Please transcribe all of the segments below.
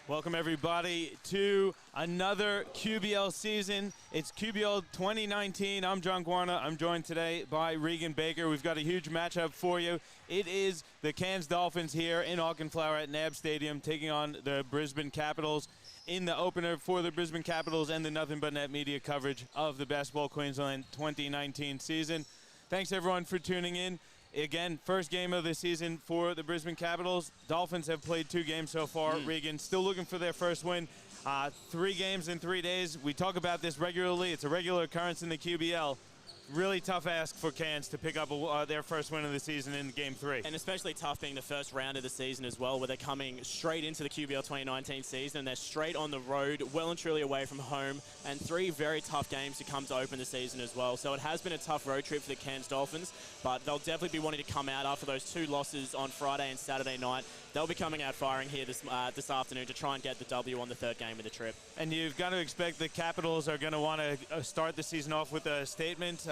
Welcome everybody to another QBL season. It's QBL 2019. I'm John Guarna. I'm joined today by Regan Baker. We've got a huge matchup for you. It is the Cairns Dolphins here in Auchenflower at NAB Stadium taking on the Brisbane Capitals in the opener for the Brisbane Capitals and the Nothing But Net media coverage of the Basketball Queensland 2019 season. Thanks everyone for tuning in. Again, first game of the season for the Brisbane Capitals. Dolphins have played 2 games so far. Regan, still looking for their first win. 3 games in 3 days. We talk about this regularly. It's a regular occurrence in the QBL. Really tough ask for Cairns to pick up their first win of the season in Game 3. And especially tough being the first round of the season as well, where they're coming straight into the QBL 2019 season, and they're straight on the road, well and truly away from home, and 3 very tough games to come to open the season as well. So it has been a tough road trip for the Cairns Dolphins, but they'll definitely be wanting to come out after those 2 losses on Friday and Saturday night. They'll be coming out firing here this afternoon to try and get the W on the 3rd game of the trip. And you've got to expect the Capitals are going to want to start the season off with a statement.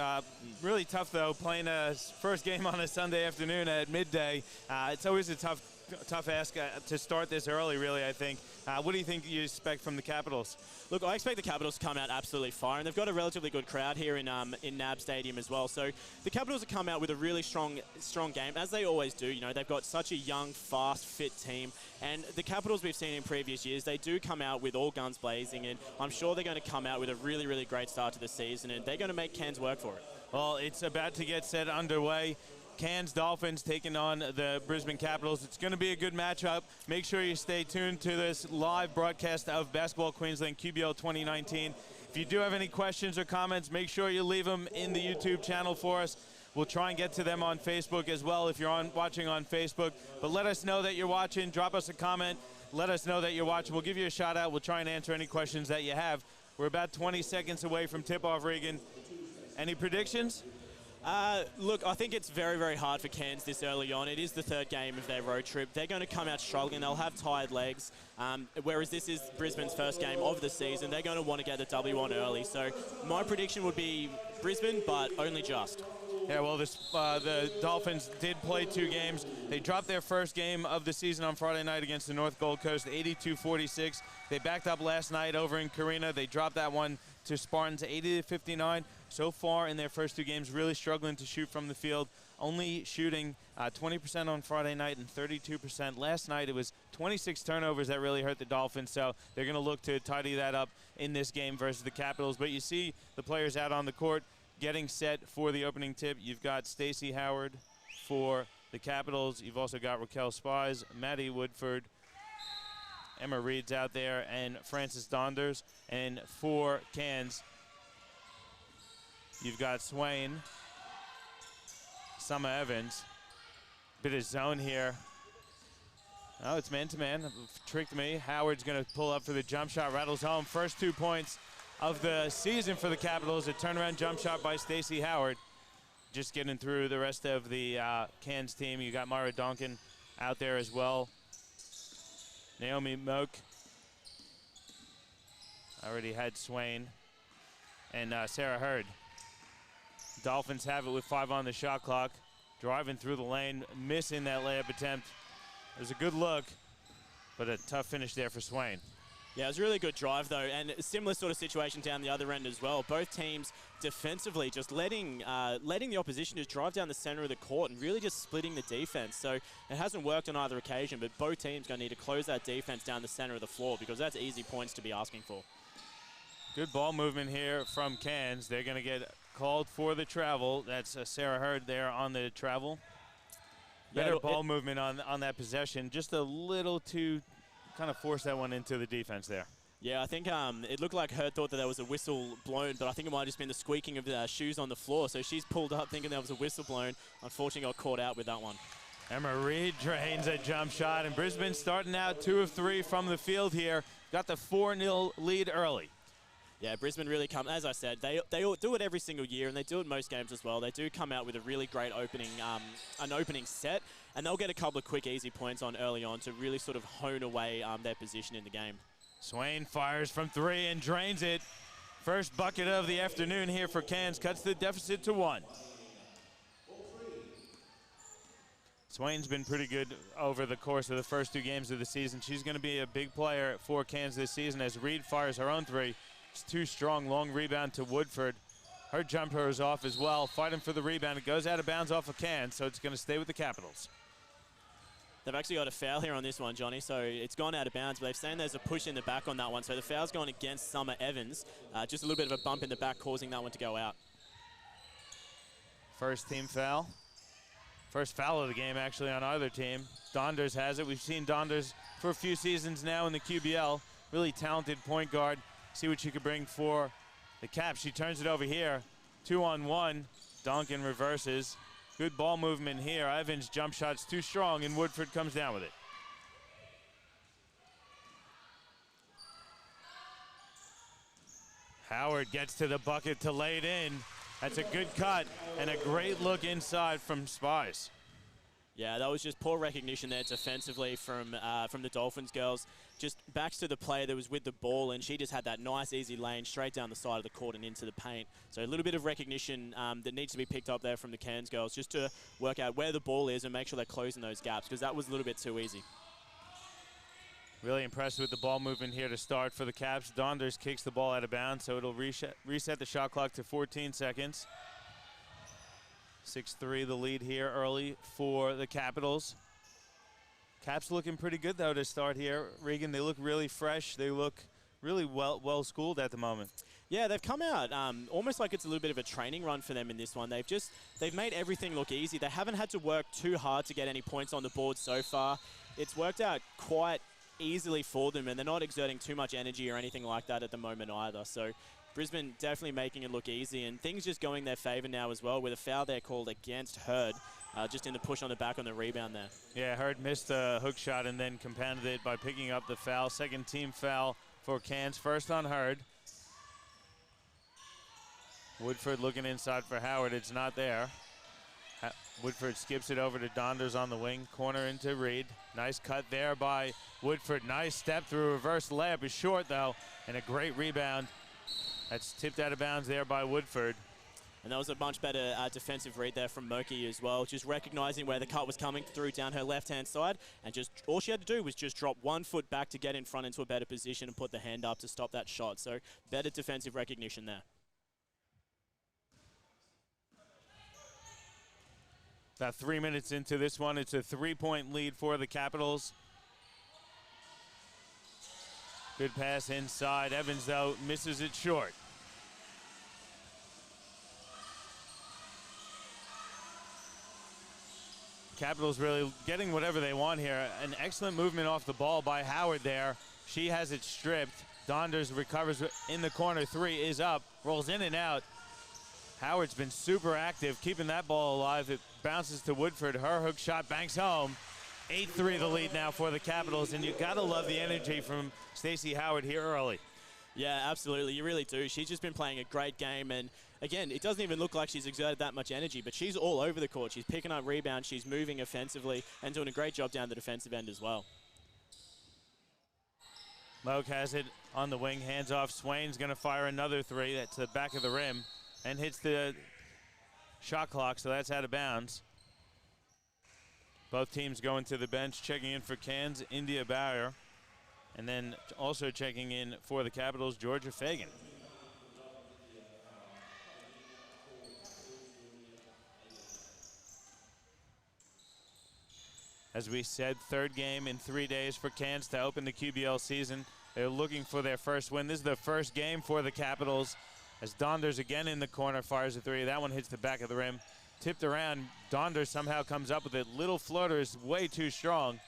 Really tough, though, playing a first game on a Sunday afternoon at midday. It's always a tough ask to start this early, really, I think. What do you think you expect from the Capitals? Look, I expect the Capitals to come out absolutely firing. They've got a relatively good crowd here in NAB Stadium as well. So the Capitals have come out with a really strong game, as they always do. You know, they've got such a young, fast, fit team. And the Capitals we've seen in previous years, they do come out with all guns blazing. And I'm sure they're going to come out with a really, really great start to the season. And they're going to make Cairns work for it. Well, it's about to get set underway. Cairns Dolphins taking on the Brisbane Capitals. It's going to be a good matchup. Make sure you stay tuned to this live broadcast of Basketball Queensland QBL 2019. If you do have any questions or comments, make sure you leave them in the YouTube channel for us. We'll try and get to them on Facebook as well if you're watching on Facebook. But let us know that you're watching. Drop us a comment. Let us know that you're watching. We'll give you a shout out. We'll try and answer any questions that you have. We're about 20 seconds away from tip-off, Regan. Any predictions? Look, I think it's very, very hard for Cairns this early on. It is the 3rd game of their road trip. They're going to come out struggling. They'll have tired legs, whereas this is Brisbane's first game of the season. They're going to want to get the W on early. So my prediction would be Brisbane, but only just. Yeah, well, the Dolphins did play 2 games. They dropped their first game of the season on Friday night against the North Gold Coast, 82-46. They backed up last night over in Carina. They dropped that one to Spartans, 80-59. So far in their first 2 games, really struggling to shoot from the field, only shooting 20% on Friday night and 32%. Last night it was 26 turnovers that really hurt the Dolphins, so they're going to look to tidy that up in this game versus the Capitals. But you see the players out on the court getting set for the opening tip. You've got Stacey Howard for the Capitals. You've also got Raquel Spies, Maddie Woodford, Emma Reed's out there, and Frances Donders. And for Cairns, you've got Swain, Summer Evans. Bit of zone here. Oh, it's man-to-man. Tricked me. Howard's going to pull up for the jump shot. Rattles home. First 2 points of the season for the Capitals. A turnaround jump shot by Stacey Howard. Just getting through the rest of the Cairns team. You got Myra Donkin out there as well. Naomi Moak. I already had Swain. And Sarah Hurd. Dolphins have it with 5 on the shot clock. Driving through the lane, missing that layup attempt. It was a good look, but a tough finish there for Swain. Yeah, it was a really good drive, though, and a similar sort of situation down the other end as well. Both teams defensively just letting the opposition just drive down the center of the court and really just splitting the defense. So it hasn't worked on either occasion, but both teams going to need to close that defense down the center of the floor because that's easy points to be asking for. Good ball movement here from Cairns. They're going to get called for the travel. That's Sarah Hurd there on the travel. Better ball movement on that possession. Just a little too kind of forced that one into the defense there. Yeah, I think it looked like Hurd thought that there was a whistle blown, but I think it might have just been the squeaking of the shoes on the floor. So she's pulled up thinking there was a whistle blown. Unfortunately, got caught out with that one. Emma Reed drains a jump shot, and Brisbane starting out 2 of 3 from the field here. Got the 4-0 lead early. Yeah, Brisbane really come, as I said, they do it every single year, and they do it most games as well. They do come out with a really great opening set, and they'll get a couple of quick, easy points on early on to really sort of hone away their position in the game. Swain fires from 3 and drains it. First bucket of the afternoon here for Cairns, cuts the deficit to 1. Swain's been pretty good over the course of the first 2 games of the season. She's going to be a big player for Cairns this season as Reed fires her own 3. It's too strong, long rebound to Woodford. Her jumper is off as well, fighting for the rebound. It goes out of bounds off of Cairns, so it's going to stay with the Capitals. They've actually got a foul here on this one, Johnny, so it's gone out of bounds, but they've saying there's a push in the back on that one, so the foul's gone against Summer Evans. Just a little bit of a bump in the back causing that one to go out. First team foul. First foul of the game, actually, on either team. Donders has it. We've seen Donders for a few seasons now in the QBL. Really talented point guard. See what she could bring for the Caps. She turns it over here. 2-on-1. Duncan reverses. Good ball movement here. Evans' jump shot's too strong, and Woodford comes down with it. Howard gets to the bucket to lay it in. That's a good cut and a great look inside from Spies. Yeah, that was just poor recognition there defensively from the Dolphins girls. Just backs to the player that was with the ball, and she just had that nice, easy lane straight down the side of the court and into the paint. So a little bit of recognition that needs to be picked up there from the Cairns girls just to work out where the ball is and make sure they're closing those gaps, because that was a little bit too easy. Really impressed with the ball movement here to start for the Caps. Donders kicks the ball out of bounds, so it'll reset the shot clock to 14 seconds. 6-3 the lead here early for the Capitals. Caps looking pretty good, though, to start here. Regan, they look really fresh. They look really well-schooled at the moment. Yeah, they've come out almost like it's a little bit of a training run for them in this one. They've made everything look easy. They haven't had to work too hard to get any points on the board so far. It's worked out quite easily for them, and they're not exerting too much energy or anything like that at the moment either. So Brisbane definitely making it look easy, and things just going their favour now as well, with a foul there called against Hurd, just in the push on the back on the rebound there. Yeah, Hurd missed a hook shot and then compounded it by picking up the foul. Second team foul for Cairns, first on Hurd. Woodford looking inside for Howard, it's not there. Woodford skips it over to Donders on the wing, corner into Reed. Nice cut there by Woodford. Nice step through, reverse layup is short though, and a great rebound. That's tipped out of bounds there by Woodford. And that was a much better defensive read there from Moki as well, just recognizing where the cut was coming through down her left-hand side, and just all she had to do was just drop 1 foot back to get in front into a better position and put the hand up to stop that shot. So better defensive recognition there. About 3 minutes into this one, it's a 3-point lead for the Capitals. Good pass inside. Evans, though, misses it short. Capitals really getting whatever they want here. An excellent movement off the ball by Howard there. She has it stripped. Donders recovers in the corner. 3 is up. Rolls in and out. Howard's been super active, keeping that ball alive. It bounces to Woodford. Her hook shot banks home. 8-3 the lead now for the Capitals, and you gotta love the energy from Stacey Howard here early. Yeah, absolutely, you really do. She's just been playing a great game, and again, it doesn't even look like she's exerted that much energy, but she's all over the court. She's picking up rebounds, she's moving offensively, and doing a great job down the defensive end as well. Moak has it on the wing, hands off. Swain's gonna fire another 3. That's the back of the rim, and hits the shot clock, so that's out of bounds. Both teams going to the bench, checking in for Cairns, India Bauer, and then also checking in for the Capitals, Georgia Fagan. As we said, 3rd game in 3 days for Cairns to open the QBL season. They're looking for their first win. This is the first game for the Capitals, as Donders again in the corner fires a 3. That one hits the back of the rim. Tipped around, Donders somehow comes up with it. Little floater is way too strong.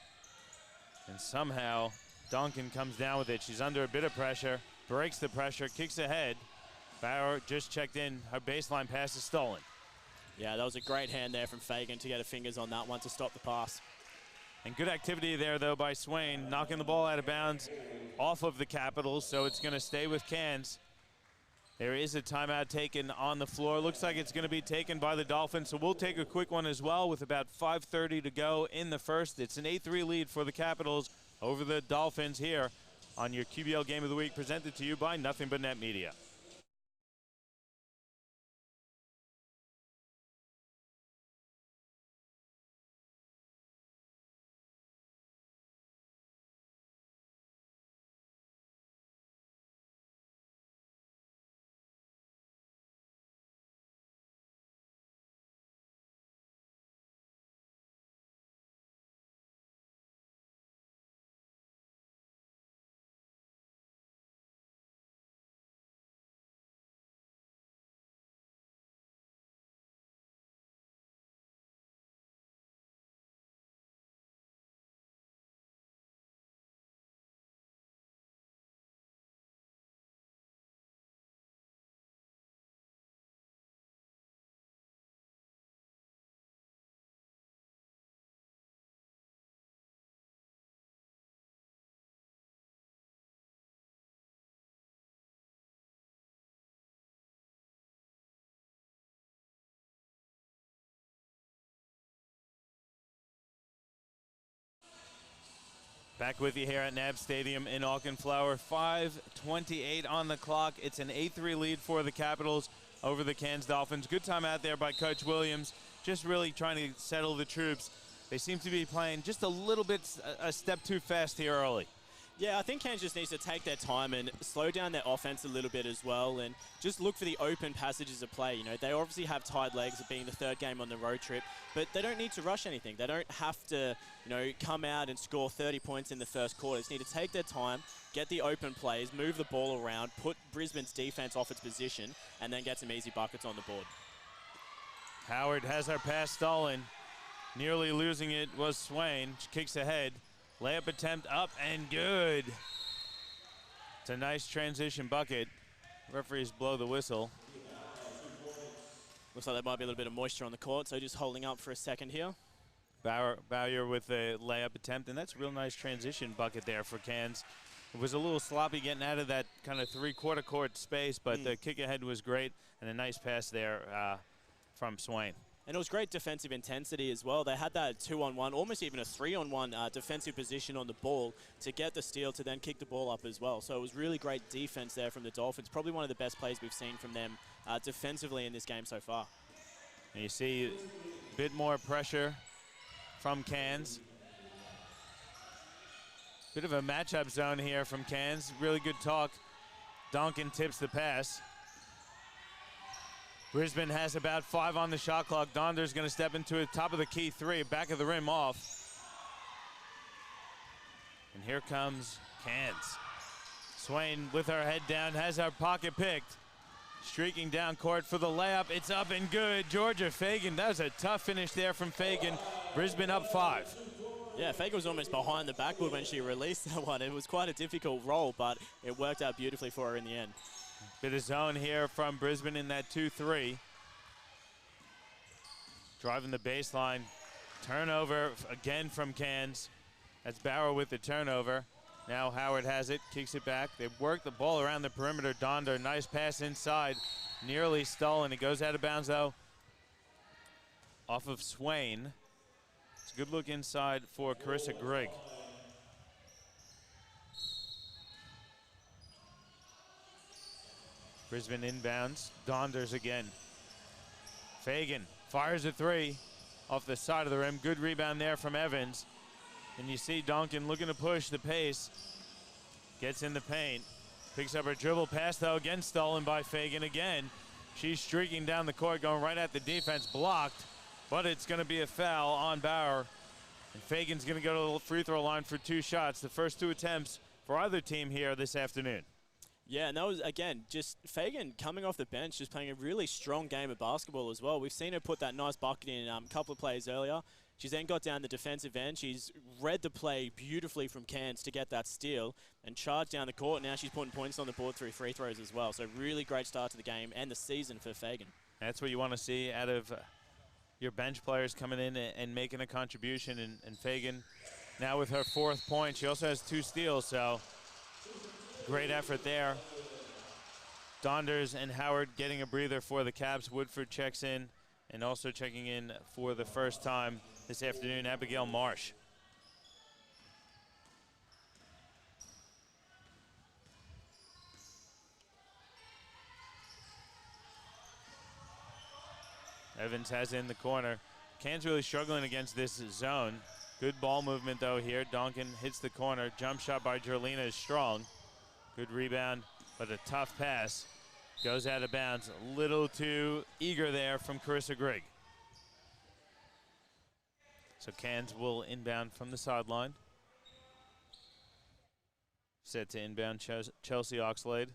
And somehow Duncan comes down with it. She's under a bit of pressure, breaks the pressure, kicks ahead. Bauer just checked in. Her baseline pass is stolen. Yeah, that was a great hand there from Fagan to get her fingers on that one to stop the pass. And good activity there, though, by Swain, knocking the ball out of bounds off of the Capitals, so it's going to stay with Cairns. There is a timeout taken on the floor. Looks like it's going to be taken by the Dolphins, so we'll take a quick one as well with about 5:30 to go in the first. It's an 8-3 lead for the Capitals over the Dolphins here on your QBL Game of the Week, presented to you by Nothing But Net Media. Back with you here at NAB Stadium in Auchenflower. 5:28 on the clock. It's an 8-3 lead for the Capitals over the Cairns Dolphins. Good time out there by Coach Williams, just really trying to settle the troops. They seem to be playing just a little bit, a step too fast here early. Yeah, I think Cairns just needs to take their time and slow down their offense a little bit as well and just look for the open passages of play. You know, they obviously have tied legs of being the third game on the road trip, but they don't need to rush anything. They don't have to, you know, come out and score 30 points in the first quarter. They just need to take their time, get the open plays, move the ball around, put Brisbane's defense off its position, and then get some easy buckets on the board. Howard has our pass stolen. Nearly losing it was Swain. She kicks ahead. Layup attempt up and good. It's a nice transition bucket. Referees blow the whistle. Looks like there might be a little bit of moisture on the court, so just holding up for a second here. Bowyer with a layup attempt, and that's a real nice transition bucket there for Cairns. It was a little sloppy getting out of that kind of three-quarter court space, but the kick ahead was great, and a nice pass there from Swain. And it was great defensive intensity as well. They had that 2-on-1, almost even a 3-on-1 defensive position on the ball to get the steal to then kick the ball up as well. So it was really great defense there from the Dolphins. Probably one of the best plays we've seen from them defensively in this game so far. And you see a bit more pressure from Cairns. Bit of a matchup zone here from Cairns. Really good talk. Donkin tips the pass. Brisbane has about 5 on the shot clock. Donder's going to step into a top of the key three, back of the rim off. And here comes Cairns. Swain with her head down, has our pocket picked. Streaking down court for the layup. It's up and good. Georgia Fagan, that was a tough finish there from Fagan. Brisbane up 5. Yeah, Fagan was almost behind the backboard when she released that one. It was quite a difficult roll, but it worked out beautifully for her in the end. Bit of zone here from Brisbane in that 2-3. Driving the baseline. Turnover again from Cairns. That's Bauer with the turnover. Now Howard has it, kicks it back. They work the ball around the perimeter. Donder, nice pass inside. Nearly stolen. It goes out of bounds though. Off of Swain. It's a good look inside for Carissa Grigg. Brisbane inbounds. Donders again. Fagan fires a 3 off the side of the rim. Good rebound there from Evans. And you see Donkin looking to push the pace. Gets in the paint. Picks up her dribble pass, though, again stolen by Fagan again. She's streaking down the court, going right at the defense. Blocked, but it's going to be a foul on Bauer. And Fagan's going to go to the free throw line for 2 shots. The first 2 attempts for either team here this afternoon. Yeah, and that was, again, just Fagan coming off the bench, just playing a really strong game of basketball as well. We've seen her put that nice bucket in a couple of plays earlier. She's then got down the defensive end. She's read the play beautifully from Cairns to get that steal and charged down the court. Now she's putting points on the board through free throws as well. So really great start to the game and the season for Fagan. That's what you want to see out of your bench players coming in and making a contribution. And Fagan now with her 4th point. She also has 2 steals, so great effort there. Donders and Howard getting a breather for the Caps. Woodford checks in, and also checking in for the first time this afternoon, Abigail Marsh. Evans has it in the corner. Cairns really struggling against this zone. Good ball movement though here. Donkin hits the corner. Jump shot by Jerlina is strong. Good rebound, but a tough pass. Goes out of bounds. A little too eager there from Carissa Grigg. So Cairns will inbound from the sideline. Set to inbound Chelsea Oxlade.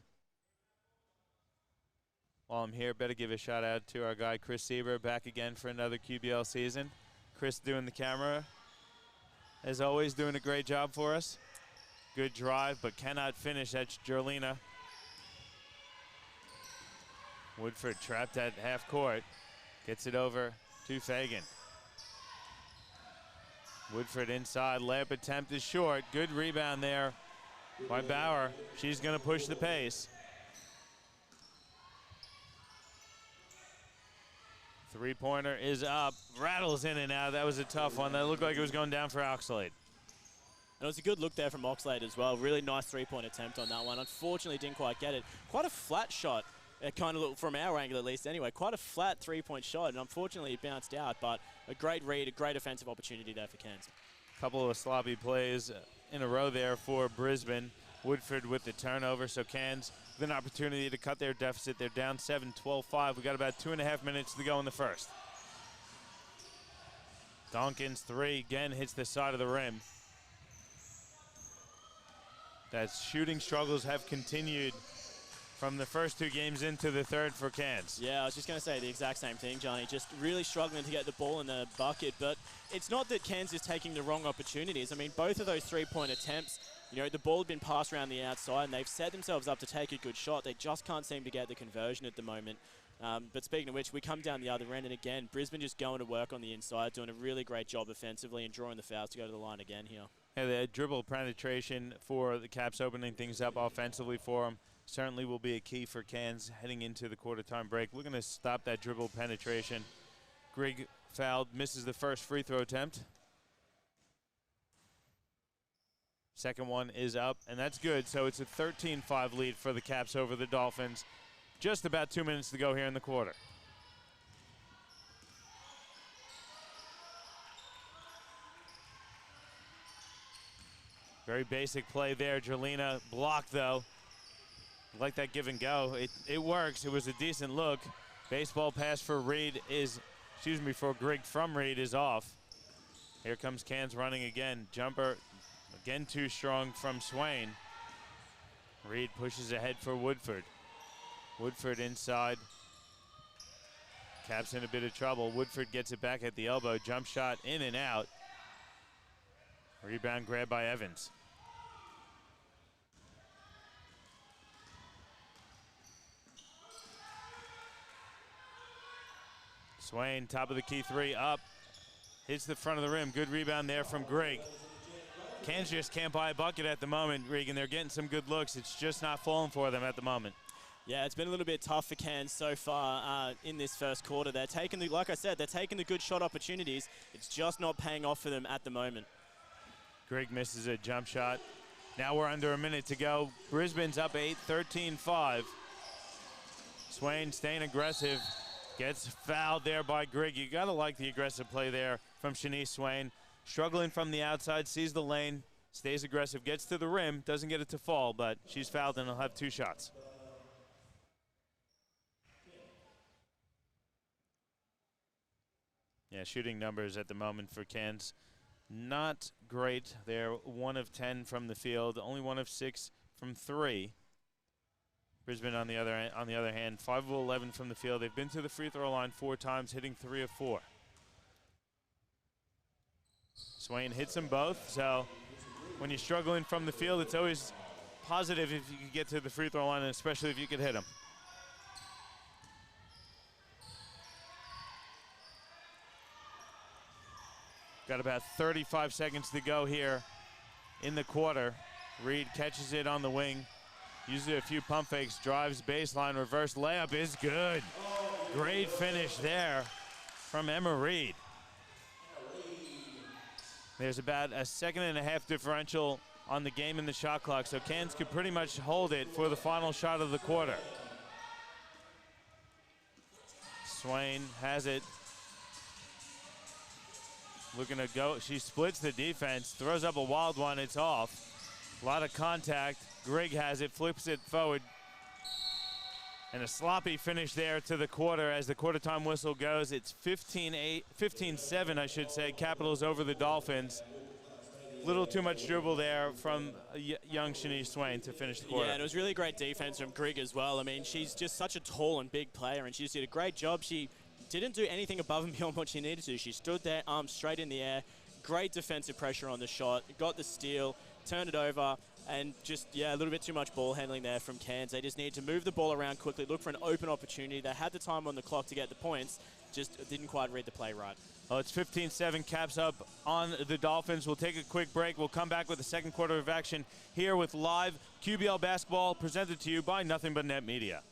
While I'm here, better give a shout out to our guy Chris Sieber, back again for another QBL season. Chris doing the camera, as always, doing a great job for us. Good drive, but cannot finish. That's Jerlina. Woodford trapped at half court. Gets it over to Fagan. Woodford inside. Layup attempt is short. Good rebound there by Bauer. She's going to push the pace. 3-pointer is up. Rattles in and out. That was a tough one. That looked like it was going down for Oxlade. And it was a good look there from Oxlade as well. Really nice three-point attempt on that one. Unfortunately, didn't quite get it. Quite a flat shot. It kind of looked, from our angle at least anyway, quite a flat three-point shot, and unfortunately it bounced out, but a great read, a great offensive opportunity there for Cairns. Couple of sloppy plays in a row there for Brisbane. Woodford with the turnover, so Cairns with an opportunity to cut their deficit. They're down 7, 12-5. We got about 2.5 minutes to go in the first. Donkin's three again hits the side of the rim. That shooting struggles have continued from the first two games into the third for Cairns. Yeah, I was just going to say the exact same thing, Johnny. Just really struggling to get the ball in the bucket, but it's not that Cairns is taking the wrong opportunities. I mean, both of those three-point attempts, you know, the ball had been passed around the outside, and they've set themselves up to take a good shot. They just can't seem to get the conversion at the moment. But speaking of which, we come down the other end, and again, Brisbane just going to work on the inside, doing a really great job offensively and drawing the fouls to go to the line again here. Yeah, the dribble penetration for the Caps, opening things up offensively for them, certainly will be a key for Cairns heading into the quarter-time break. We're going to stop that dribble penetration. Grigg fouled, misses the first free throw attempt. Second one is up, and that's good. So it's a 13-5 lead for the Caps over the Dolphins. Just about 2 minutes to go here in the quarter. Very basic play there. Jelena blocked, though. Like that give and go. It works. It was a decent look. Baseball pass for Reed is, for Grigg from Reed is off. Here comes Cairns running again. Jumper, again too strong from Swain. Reed pushes ahead for Woodford. Woodford inside. Caps in a bit of trouble. Woodford gets it back at the elbow. Jump shot in and out. Rebound grab by Evans. Swain, top of the key three, up. Hits the front of the rim. Good rebound there from Grigg. Cairns just can't buy a bucket at the moment, Regan. They're getting some good looks. It's just not falling for them at the moment. Yeah, it's been a little bit tough for Cairns so far in this first quarter. They're taking the, like I said, they're taking the good shot opportunities. It's just not paying off for them at the moment. Grigg misses a jump shot. Now we're under a minute to go. Brisbane's up 8, 13-5. Swain staying aggressive. Gets fouled there by Grigg. You gotta like the aggressive play there from Shanice Swain. Struggling from the outside, sees the lane, stays aggressive, gets to the rim, doesn't get it to fall, but she's fouled and he'll have 2 shots. Yeah, shooting numbers at the moment for Cairns, not great. They're 1 of 10 from the field, only 1 of 6 from 3. Brisbane on the other hand, 5 of 11 from the field. They've been to the free throw line 4 times, hitting 3 of 4. Swain hits them both, so when you're struggling from the field, it's always positive if you can get to the free throw line, and especially if you could hit them. Got about 35 seconds to go here in the quarter. Reed catches it on the wing. Uses a few pump fakes, drives baseline, reverse layup is good. Great finish there from Emma Reed. There's about a 1.5-second differential on the game in the shot clock, so Cairns could pretty much hold it for the final shot of the quarter. Swain has it. Looking to go, she splits the defense, throws up a wild one, it's off. A lot of contact. Grigg has it, flips it forward. And a sloppy finish there to the quarter as the quarter time whistle goes. It's 15-7, I should say. Capitals over the Dolphins. Little too much dribble there from young Shanice Swain to finish the quarter. Yeah, and it was really great defense from Grigg as well. I mean, she's just such a tall and big player, and she just did a great job. She didn't do anything above and beyond what she needed to. She stood there, arms straight in the air. Great defensive pressure on the shot. Got the steal, turned it over. And just, yeah, a little bit too much ball handling there from Cairns. They just need to move the ball around quickly, look for an open opportunity. They had the time on the clock to get the points, just didn't quite read the play right. Well, it's 15-7, Caps up on the Dolphins. We'll take a quick break. We'll come back with the second quarter of action here with live QBL basketball presented to you by Nothing But Net Media.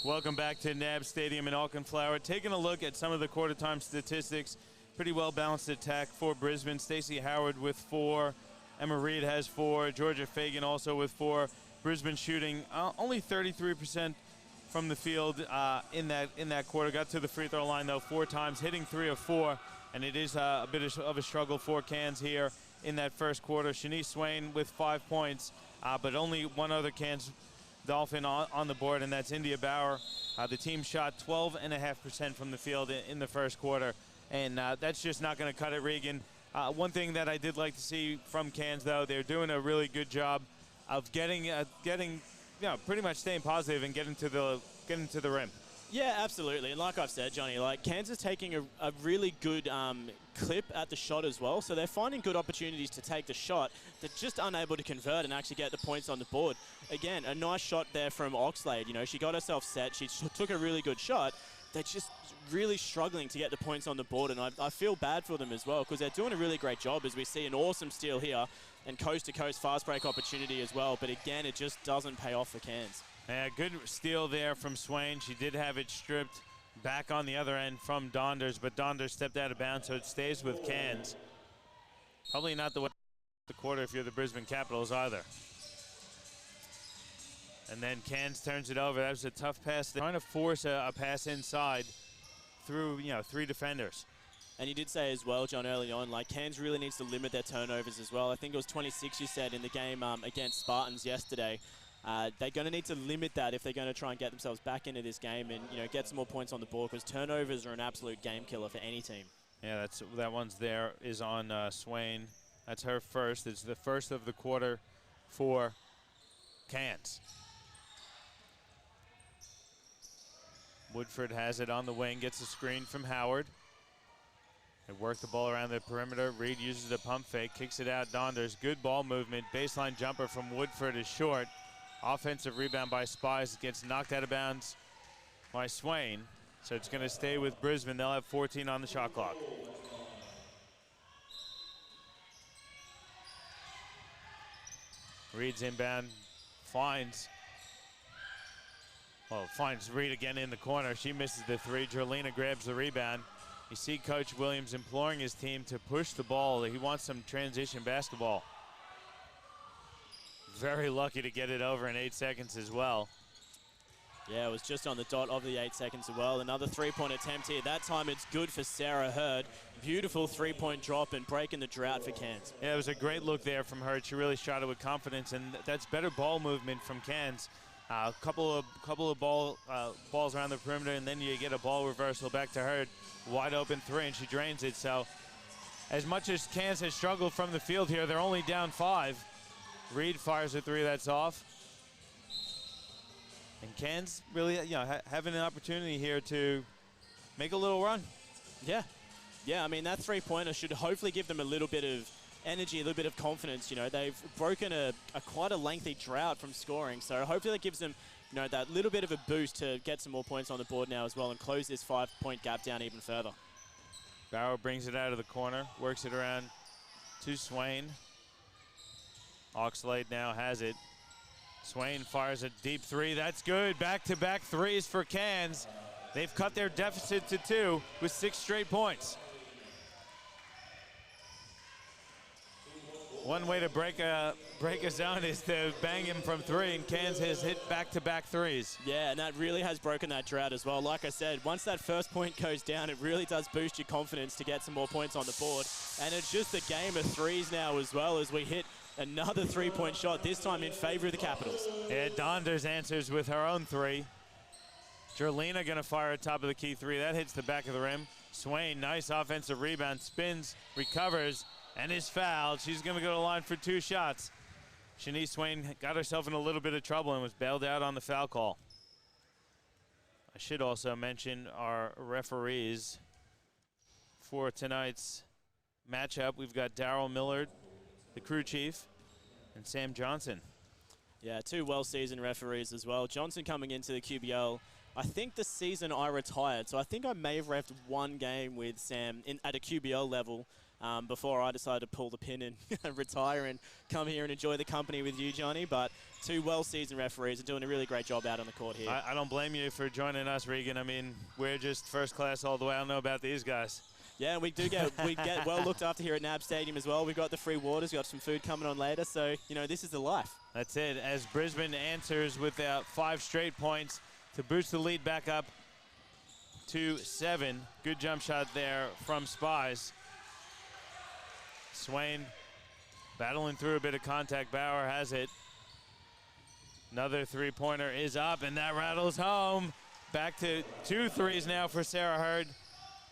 Welcome back to NAB Stadium in Auckland Flower. Taking a look at some of the quarter time statistics. Pretty well balanced attack for Brisbane. Stacey Howard with 4. Emma Reed has 4. Georgia Fagan also with 4. Brisbane shooting only 33% from the field in that quarter. Got to the free throw line though 4 times, hitting 3 of 4. And it is a bit of a struggle for Cairns here in that first quarter. Shanice Swain with 5 points, but only one other Cairns Dolphin on the board, and that's India Bauer. The team shot 12.5% from the field in the first quarter, and that's just not going to cut it, Regan. One thing that I did like to see from Cairns, though, they're doing a really good job of getting pretty much staying positive and getting to the rim. Yeah, absolutely. And like I've said, Johnny, like Cairns is taking a really good clip at the shot as well. So they're finding good opportunities to take the shot. They're just unable to convert and actually get the points on the board. Again, a nice shot there from Oxlade. You know, she got herself set. She took a really good shot. They're just really struggling to get the points on the board. And I feel bad for them as well because they're doing a really great job as we see an awesome steal here and coast-to-coast fast break opportunity as well. But again, it just doesn't pay off for Cairns. Yeah, good steal there from Swain. She did have it stripped back on the other end from Donders, but Donders stepped out of bounds, so it stays with Cairns. Probably not the quarter if you're the Brisbane Capitals either. And then Cairns turns it over. That was a tough pass. They're trying to force a pass inside through 3 defenders. And you did say as well, John, early on, like Cairns really needs to limit their turnovers as well. I think it was 26 you said in the game against Spartans yesterday. They're going to need to limit that if they're going to try and get themselves back into this game and get some more points on the board because turnovers are an absolute game killer for any team. Yeah, that one's there is on Swain. That's her first. It's the first of the quarter for Cairns. Woodford has it on the wing, gets a screen from Howard. They work the ball around the perimeter. Reed uses a pump fake, kicks it out. Donders, good ball movement. Baseline jumper from Woodford is short. Offensive rebound by Spies, gets knocked out of bounds by Swain. So it's going to stay with Brisbane. They'll have 14 on the shot clock. Reed's inbound, finds Reed again in the corner. She misses the 3. Jerlina grabs the rebound. You see Coach Williams imploring his team to push the ball. He wants some transition basketball. Very lucky to get it over in 8 seconds as well. Yeah, it was just on the dot of the 8 seconds as well. Another 3-point attempt here. That time it's good for Sarah Hurd. Beautiful 3-point drop and breaking the drought for Cairns. Yeah, it was a great look there from her. She really shot it with confidence, and that's better ball movement from Cairns. A couple of balls around the perimeter, and then you get a ball reversal back to Hurd. Wide open 3, and she drains it. So as much as Cairns has struggled from the field here, they're only down 5. Reed fires a 3, that's off. And Cairns really, having an opportunity here to make a little run. Yeah. Yeah, I mean, that 3-pointer should hopefully give them a little bit of energy, a little bit of confidence. They've broken a quite a lengthy drought from scoring. So hopefully that gives them, that little bit of a boost to get some more points on the board now as well and close this 5-point gap down even further. Bauer brings it out of the corner, works it around to Swain. Oxlade now has it. Swain fires a deep 3. That's good. Back-to-back 3s for Cairns. They've cut their deficit to 2 with 6 straight points. One way to break a zone is to bang him from 3, and Cairns has hit back-to-back 3s. Yeah, and that really has broken that drought as well. Like I said, once that first point goes down, it really does boost your confidence to get some more points on the board. And it's just a game of 3s now as well as we hit another 3-point shot, this time in favor of the Capitals. Yeah, Donders answers with her own 3. Jerlina gonna fire a top of the key 3. That hits the back of the rim. Swain, nice offensive rebound, spins, recovers, and is fouled. She's gonna go to the line for 2 shots. Shanice Swain got herself in a little bit of trouble and was bailed out on the foul call. I should also mention our referees for tonight's matchup. We've got Darryl Millard, the crew chief, and Sam Johnson. Yeah, 2 well-seasoned referees as well. Johnson coming into the QBL, I think the season I retired, so I think I may have refed 1 game with Sam at a QBL level. before I decided to pull the pin and retire and come here and enjoy the company with you, Johnny. But two well-seasoned referees are doing a really great job out on the court here. I don't blame you for joining us, Regan. I mean, we're just first class all the way. I don't know about these guys. Yeah, we get well looked after here at NAB Stadium as well. We've got the free waters, we've got some food coming on later, so, you know, this is the life. That's it, as Brisbane answers with 5 straight points to boost the lead back up to 7. Good jump shot there from Spies. Swain battling through a bit of contact. Bauer has it. Another three-pointer is up, and that rattles home. Back to 2 threes now for Sarah Hurd.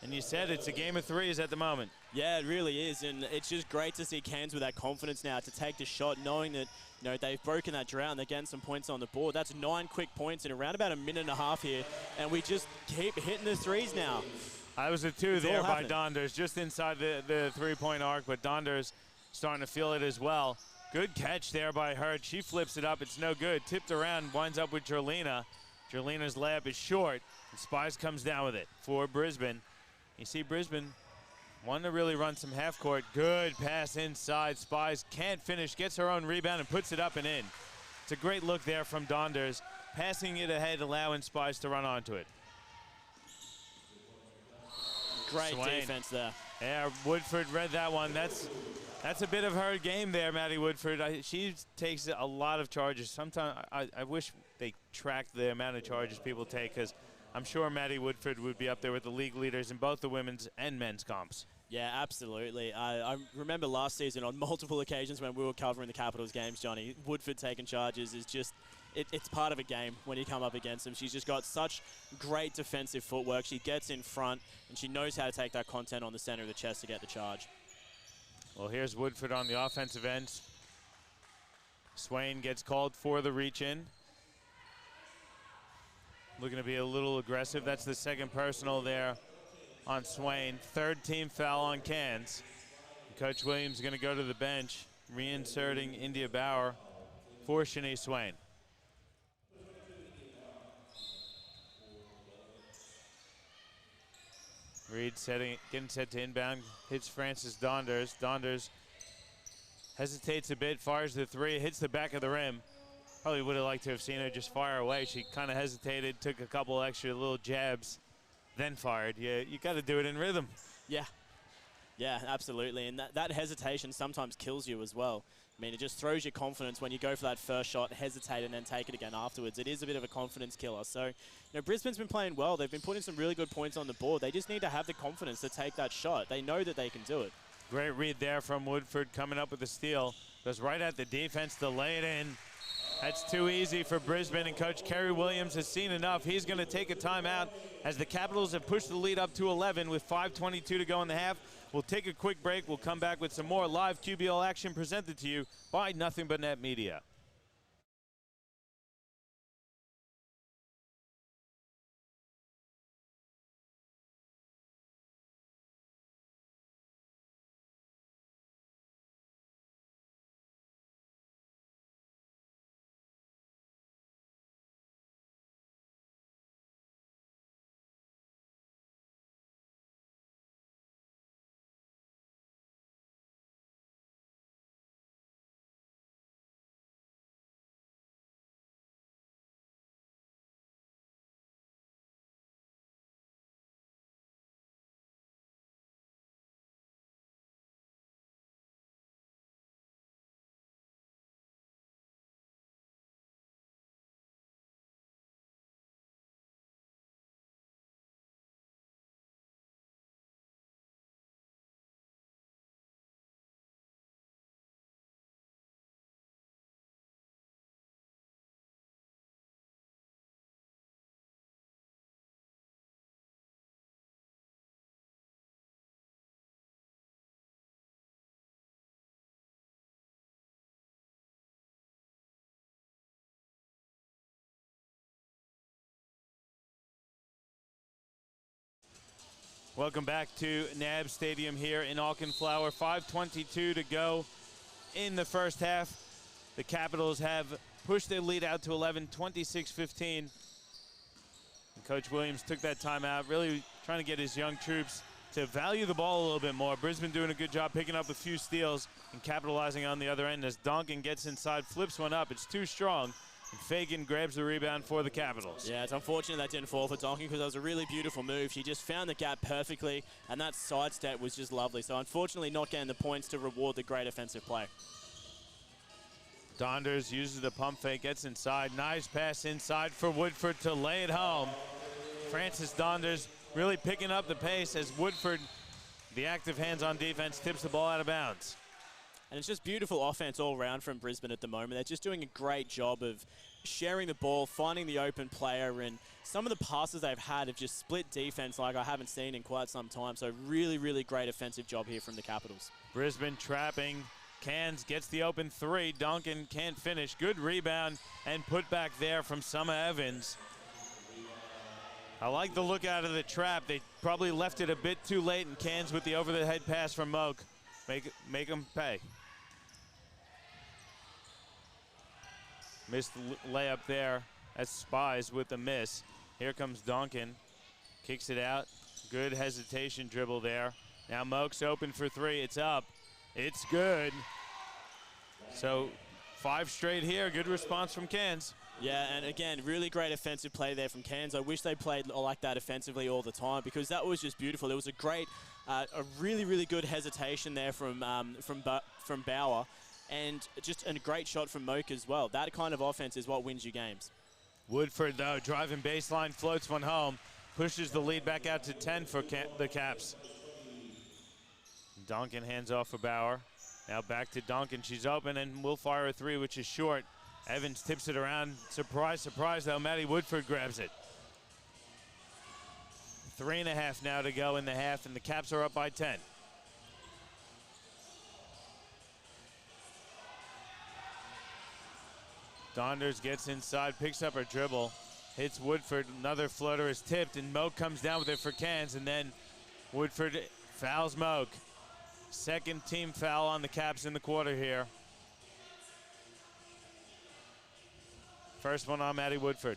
And you said it's a game of threes at the moment. Yeah, it really is, and it's just great to see Cairns with that confidence now to take the shot, knowing that, you know, they've broken that drought and they're getting some points on the board. That's 9 quick points in around about a minute and a half here, and we just keep hitting the threes now. I was a 2 there by Donders, just inside the three-point arc, but Donders starting to feel it as well. Good catch there by Hurd. She flips it up. It's no good. Tipped around, winds up with Jerlina. Jerlina's layup is short, and Spies comes down with it for Brisbane. You see Brisbane wanting to really run some half court. Good pass inside. Spies can't finish, gets her own rebound and puts it up and in. It's a great look there from Donders, passing it ahead, allowing Spies to run onto it. Great defense there. Yeah, Woodford read that one. That's a bit of her game there, Maddie Woodford. She takes a lot of charges. Sometimes I wish they tracked the amount of charges people take, because I'm sure Maddie Woodford would be up there with the league leaders in both the women's and men's comps. Yeah, absolutely. I remember last season on multiple occasions when we were covering the Capitals games, Johnny, Woodford taking charges is just, it's part of a game when you come up against them. She's just got such great defensive footwork. She gets in front, and she knows how to take that content on the center of the chest to get the charge. Well, here's Woodford on the offensive end. Swain gets called for the reach-in. Looking to be a little aggressive. That's the second personal there on Swain. 3rd team foul on Cairns. Coach Williams is going to go to the bench, reinserting India Bauer for Shanice Swain. Reed getting set to inbound, hits Frances Donders. Donders hesitates a bit, fires the 3, hits the back of the rim. Probably would have liked to have seen her just fire away. She kind of hesitated, took a couple extra little jabs, then fired. Yeah, you got to do it in rhythm. Yeah, absolutely. And that hesitation sometimes kills you as well. I mean, it just throws your confidence when you go for that first shot, hesitate, and then take it again afterwards. It is a bit of a confidence killer. So, you know, Brisbane's been playing well. They've been putting some really good points on the board. They just need to have the confidence to take that shot. They know that they can do it. Great read there from Woodford, coming up with the steal. Goes right at the defense to lay it in. That's too easy for Brisbane, and Coach Kerry Williams has seen enough. He's going to take a timeout as the Capitals have pushed the lead up to 11 with 5:22 to go in the half. We'll take a quick break. We'll come back with some more live QBL action presented to you by Nothing But Net Media. Welcome back to NAB Stadium here in Auchenflower. 5:22 to go in the first half. The Capitals have pushed their lead out to 11, 26-15. Coach Williams took that timeout, really trying to get his young troops to value the ball a little bit more. Brisbane doing a good job picking up a few steals and capitalizing on the other end as Donkin gets inside, flips one up. It's too strong. And Fagan grabs the rebound for the Capitals. Yeah, it's unfortunate that didn't fall for Donkin because that was a really beautiful move. She just found the gap perfectly, and that sidestep was just lovely. So unfortunately not getting the points to reward the great offensive play. Donders uses the pump fake, gets inside. Nice pass inside for Woodford to lay it home. Francis Donders really picking up the pace as Woodford, the active hands on defense, tips the ball out of bounds. And it's just beautiful offense all around from Brisbane at the moment. They're just doing a great job of sharing the ball, finding the open player, and some of the passes they've had have just split defense like I haven't seen in quite some time. So really, really great offensive job here from the Capitals. Brisbane trapping. Cairns gets the open three. Duncan can't finish. Good rebound and put back there from Summer Evans. I like the look out of the trap. They probably left it a bit too late, and Cairns with the over-the-head pass from Moak. Make them pay. Missed the layup there. That's Spies with the miss. Here comes Duncan. Kicks it out. Good hesitation dribble there. Now Moak's open for three. It's up. It's good. So 5 straight here. Good response from Cairns. Yeah, and again, really great offensive play there from Cairns. I wish they played like that offensively all the time because that was just beautiful. It was a great, a really, really good hesitation there from Bauer, and just a great shot from Moak as well. That kind of offense is what wins you games. Woodford, though, driving baseline, floats one home, pushes the lead back out to 10 for the Caps. Duncan hands off for Bauer. Now back to Duncan. She's open and will fire a three, which is short. Evans tips it around. Surprise, surprise, though. Maddie Woodford grabs it. 3.5 now to go in the half, and the Caps are up by 10. Donders gets inside, picks up her dribble, hits Woodford. Another floater is tipped, and Moak comes down with it for Cairns, and then Woodford fouls Moak. Second team foul on the Caps in the quarter here. First one on Maddie Woodford.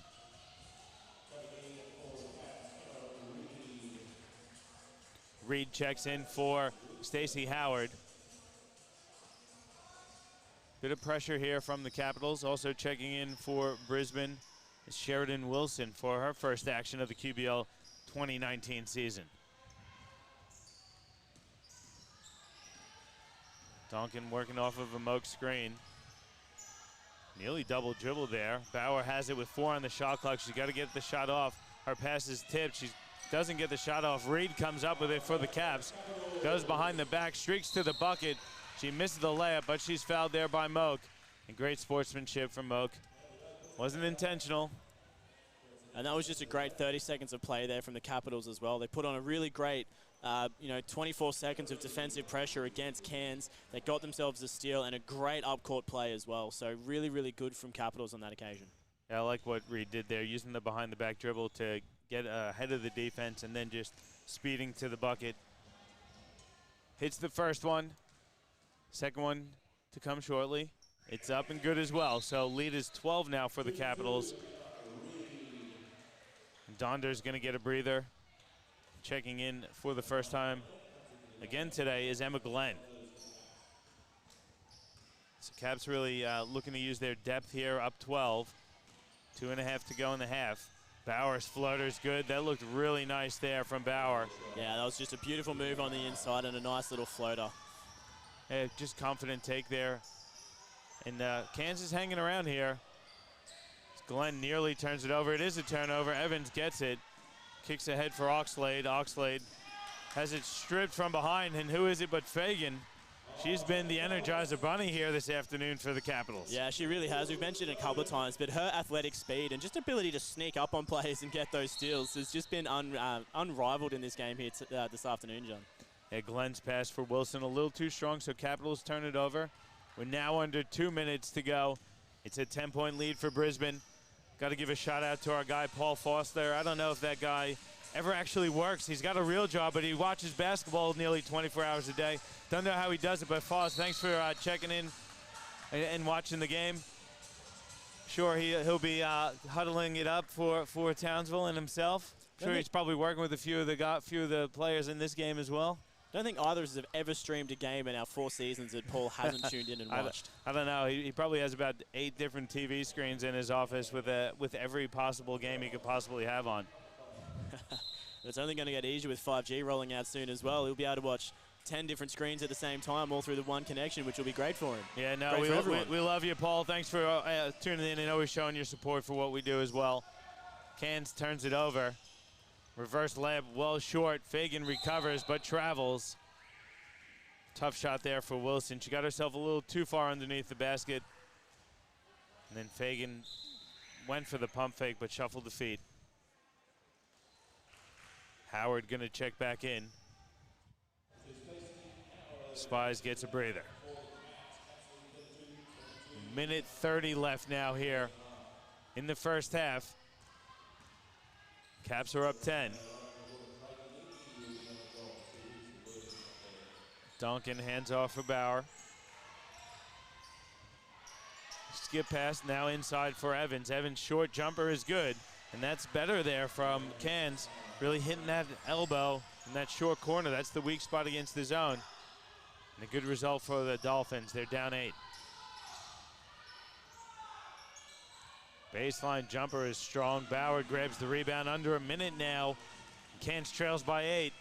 Reed checks in for Stacey Howard. Bit of pressure here from the Capitals. Also checking in for Brisbane is Sheridan Wilson for her first action of the QBL 2019 season. Duncan working off of a Moak screen. Nearly double dribble there. Bauer has it with 4 on the shot clock. She's got to get the shot off. Her pass is tipped. She doesn't get the shot off. Reed comes up with it for the Caps. Goes behind the back, streaks to the bucket. She misses the layup, but she's fouled there by Moak. And great sportsmanship from Moak. Wasn't intentional. And that was just a great 30 seconds of play there from the Capitals as well. They put on a really great 24 seconds of defensive pressure against Cairns. They got themselves a steal and a great up-court play as well. So really, really good from Capitals on that occasion. Yeah, I like what Reed did there, using the behind-the-back dribble to get ahead of the defense and then just speeding to the bucket. Hits the first one. Second one to come shortly. It's up and good as well. So lead is 12 now for the Capitals. Donder's going to get a breather. Checking in for the first time again today is Emma Glenn. So Caps really looking to use their depth here, up 12. 2.5 to go in the half. Bauer's floater's good. That looked really nice there from Bauer. Yeah, that was just a beautiful move on the inside and a nice little floater. Yeah, just confident take there. And Kansas hanging around here. Glenn nearly turns it over. It is a turnover. Evans gets it. Kicks ahead for Oxlade. Oxlade has it stripped from behind, and who is it but Fagan? She's been the Energizer Bunny here this afternoon for the Capitals. Yeah, she really has. We've mentioned it a couple of times, but her athletic speed and just ability to sneak up on players and get those steals has just been unrivaled in this game here this afternoon, John. Yeah, Glenn's pass for Wilson a little too strong, so Capitals turn it over. We're now under 2 minutes to go. It's a 10-point lead for Brisbane. Got to give a shout out to our guy, Paul Foster. I don't know if that guy ever actually works. He's got a real job, but he watches basketball nearly 24 hours a day. Don't know how he does it, but Foster, thanks for checking in and watching the game. Sure, he'll be huddling it up for Townsville and himself. Sure, he's probably working with a few of the players in this game as well. I don't think either of us have ever streamed a game in our 4 seasons that Paul hasn't tuned in and watched. I don't know. He probably has about 8 different TV screens in his office with every possible game he could possibly have on. It's only going to get easier with 5G rolling out soon as well. He'll be able to watch 10 different screens at the same time, all through the one connection, which will be great for him. Yeah, no, we love you, Paul. Thanks for tuning in and always showing your support for what we do as well. Cairns turns it over. Reverse layup, well short. Fagan recovers, but travels. Tough shot there for Wilson. She got herself a little too far underneath the basket. And then Fagan went for the pump fake, but shuffled the feet. Howard gonna check back in. Spies gets a breather. Minute 30 left now here in the first half. Caps are up 10. Duncan hands off for Bauer. Skip pass now inside for Evans. Evans' short jumper is good, and that's better there from Cairns. Really hitting that elbow in that short corner. That's the weak spot against the zone. And a good result for the Dolphins. They're down 8. Baseline jumper is strong. Bauer grabs the rebound under a minute now. Cairns trails by 8.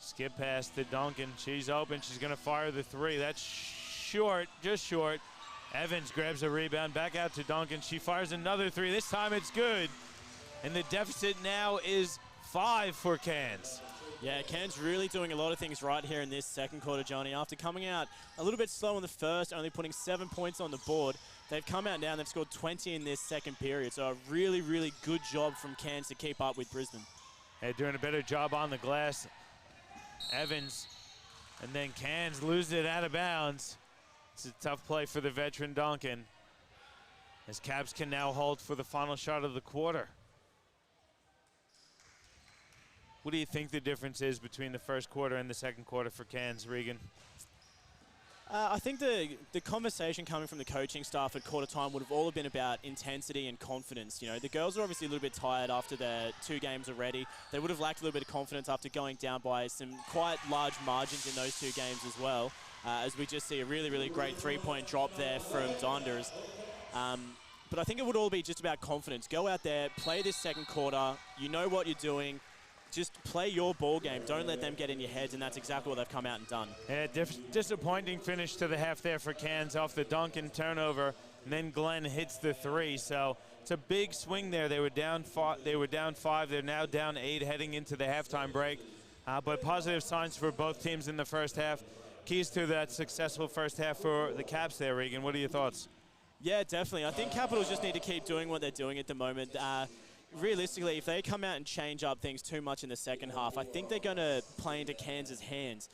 Skip pass to Duncan. She's open. She's going to fire the 3. That's short, just short. Evans grabs a rebound. Back out to Duncan. She fires another 3. This time it's good. And the deficit now is 5 for Cairns. Yeah, Cairns really doing a lot of things right here in this second quarter, Johnny. After coming out a little bit slow in the first, only putting 7 points on the board, they've come out now and they've scored 20 in this second period. So a really, really good job from Cairns to keep up with Brisbane. They're doing a better job on the glass. Evans, and then Cairns loses it out of bounds. It's a tough play for the veteran Duncan, as Caps can now hold for the final shot of the quarter. What do you think the difference is between the first quarter and the second quarter for Cairns, Regan? I think the conversation coming from the coaching staff at quarter time would have all been about intensity and confidence. You know, the girls are obviously a little bit tired after their 2 games already. They would have lacked a little bit of confidence after going down by some quite large margins in those 2 games as well. As we just see a really, really great 3-point drop there from Donders. But I think it would all be just about confidence. Go out there, play this second quarter. You know what you're doing. Just play your ball game. Don't let them get in your heads, and that's exactly what they've come out and done. Yeah, disappointing finish to the half there for Cairns off the Duncan turnover, and then Glenn hits the 3. So it's a big swing there. They were down 5. They're now down 8 heading into the halftime break. But positive signs for both teams in the first half. Keys to that successful first half for the Caps there, Regan. What are your thoughts? Yeah, definitely. I think Capitals just need to keep doing what they're doing at the moment. Realistically, if they come out and change up things too much in the second half, I think they're going to play into Cairns' hands.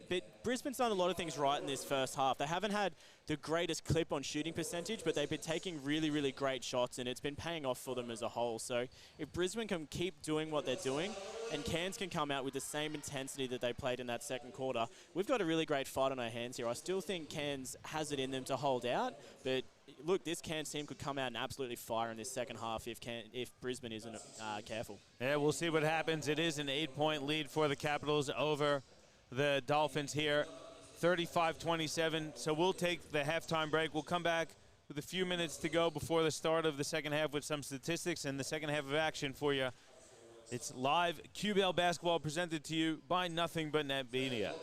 But Brisbane's done a lot of things right in this first half. They haven't had the greatest clip on shooting percentage, but they've been taking really, really great shots, and it's been paying off for them as a whole. So if Brisbane can keep doing what they're doing, and Cairns can come out with the same intensity that they played in that second quarter, we've got a really great fight on our hands here. I still think Cairns has it in them to hold out, but look, this Cairns team could come out and absolutely fire in this second half if Brisbane isn't careful. Yeah, we'll see what happens. It is an 8-point lead for the Capitals over the Dolphins here, 35-27. So we'll take the halftime break. We'll come back with a few minutes to go before the start of the second half with some statistics and the second half of action for you. It's live QBL basketball presented to you by Nothing But Net Media.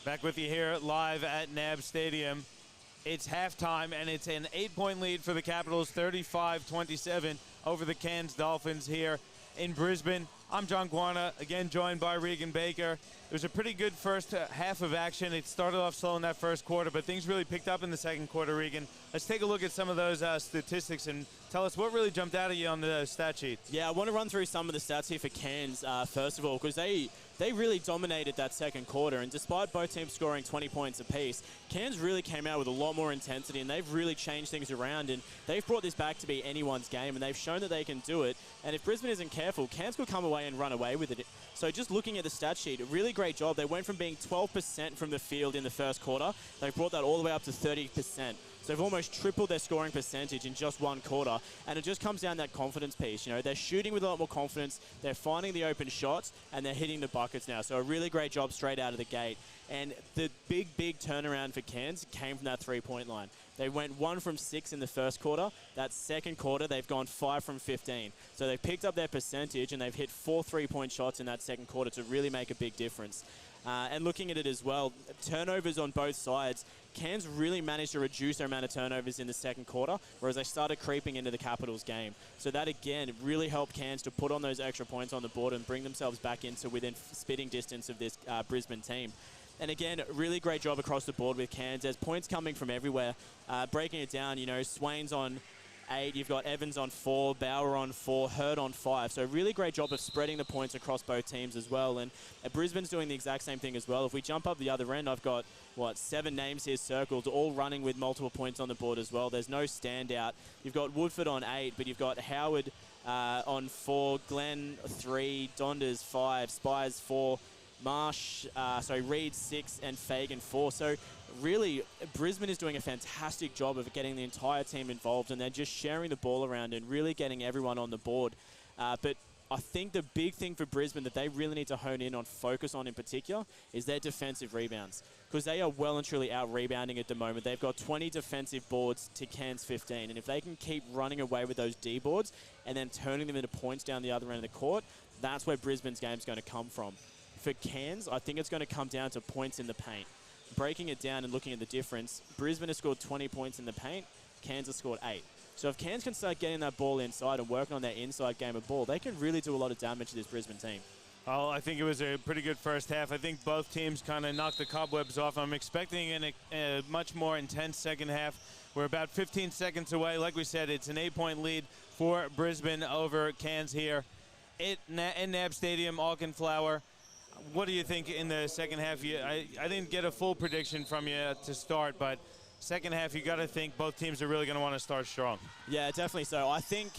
Back with you here live at NAB Stadium. It's halftime, and it's an 8-point lead for the Capitals, 35-27 over the Cairns Dolphins here in Brisbane. I'm John Guarna, again joined by Regan Baker. It was a pretty good first half of action. It started off slow in that first quarter, but things really picked up in the second quarter, Regan. Let's take a look at some of those statistics and tell us what really jumped out at you on the stat sheet. Yeah, I want to run through some of the stats here for Cairns, first of all, because they really dominated that second quarter, and despite both teams scoring 20 points apiece, Cairns really came out with a lot more intensity, and they've really changed things around, and they've brought this back to be anyone's game, and they've shown that they can do it. And if Brisbane isn't careful, Cairns could come away and run away with it. So just looking at the stat sheet, a really great job. They went from being 12% from the field in the first quarter. They've brought that all the way up to 30%. So they've almost tripled their scoring percentage in just one quarter. And it just comes down to that confidence piece. You know, they're shooting with a lot more confidence. They're finding the open shots, and they're hitting the buckets now. So a really great job straight out of the gate. And the big turnaround for Cairns came from that three-point line. They went 1 from 6 in the first quarter. That second quarter, they've gone 5 from 15. So they've picked up their percentage, and they've hit 4 three-point shots in that second quarter to really make a big difference. And looking at it as well, turnovers on both sides, Cairns really managed to reduce their amount of turnovers in the second quarter, whereas they started creeping into the Capitals game. So that, again, really helped Cairns to put on those extra points on the board and bring themselves back into within spitting distance of this Brisbane team. And again, really great job across the board with Cairns. There's points coming from everywhere. Breaking it down, you know, Swain's on 8, you've got Evans on 4, Bauer on 4, Hurd on 5. So really great job of spreading the points across both teams as well. And Brisbane's doing the exact same thing as well. If we jump up the other end, I've got, 7 names here circled, all running with multiple points on the board as well. There's no standout. You've got Woodford on 8, but you've got Howard on 4, Glenn 3, Donders 5, Spires 4, Marsh, Reed 6, and Fagan 4. So really, Brisbane is doing a fantastic job of getting the entire team involved, and they're just sharing the ball around and really getting everyone on the board. But I think the big thing for Brisbane that they really need to hone in on, focus on in particular, is their defensive rebounds, because they are well and truly out-rebounding at the moment. They've got 20 defensive boards to Cairns 15, and if they can keep running away with those D boards and then turning them into points down the other end of the court, that's where Brisbane's game's going to come from. For Cairns, I think it's going to come down to points in the paint. Breaking it down and looking at the difference, Brisbane has scored 20 points in the paint, Cairns has scored 8. So if Cairns can start getting that ball inside and working on their inside game of ball, they can really do a lot of damage to this Brisbane team. Oh, I think it was a pretty good first half. I think both teams kind of knocked the cobwebs off. I'm expecting a much more intense second half. We're about 15 seconds away. Like we said, it's an 8-point lead for Brisbane over Cairns here in NAB Stadium, Auchenflower. What do you think in the second half? I didn't get a full prediction from you to start, but second half you got to think both teams are really going to want to start strong. Yeah, definitely so. I think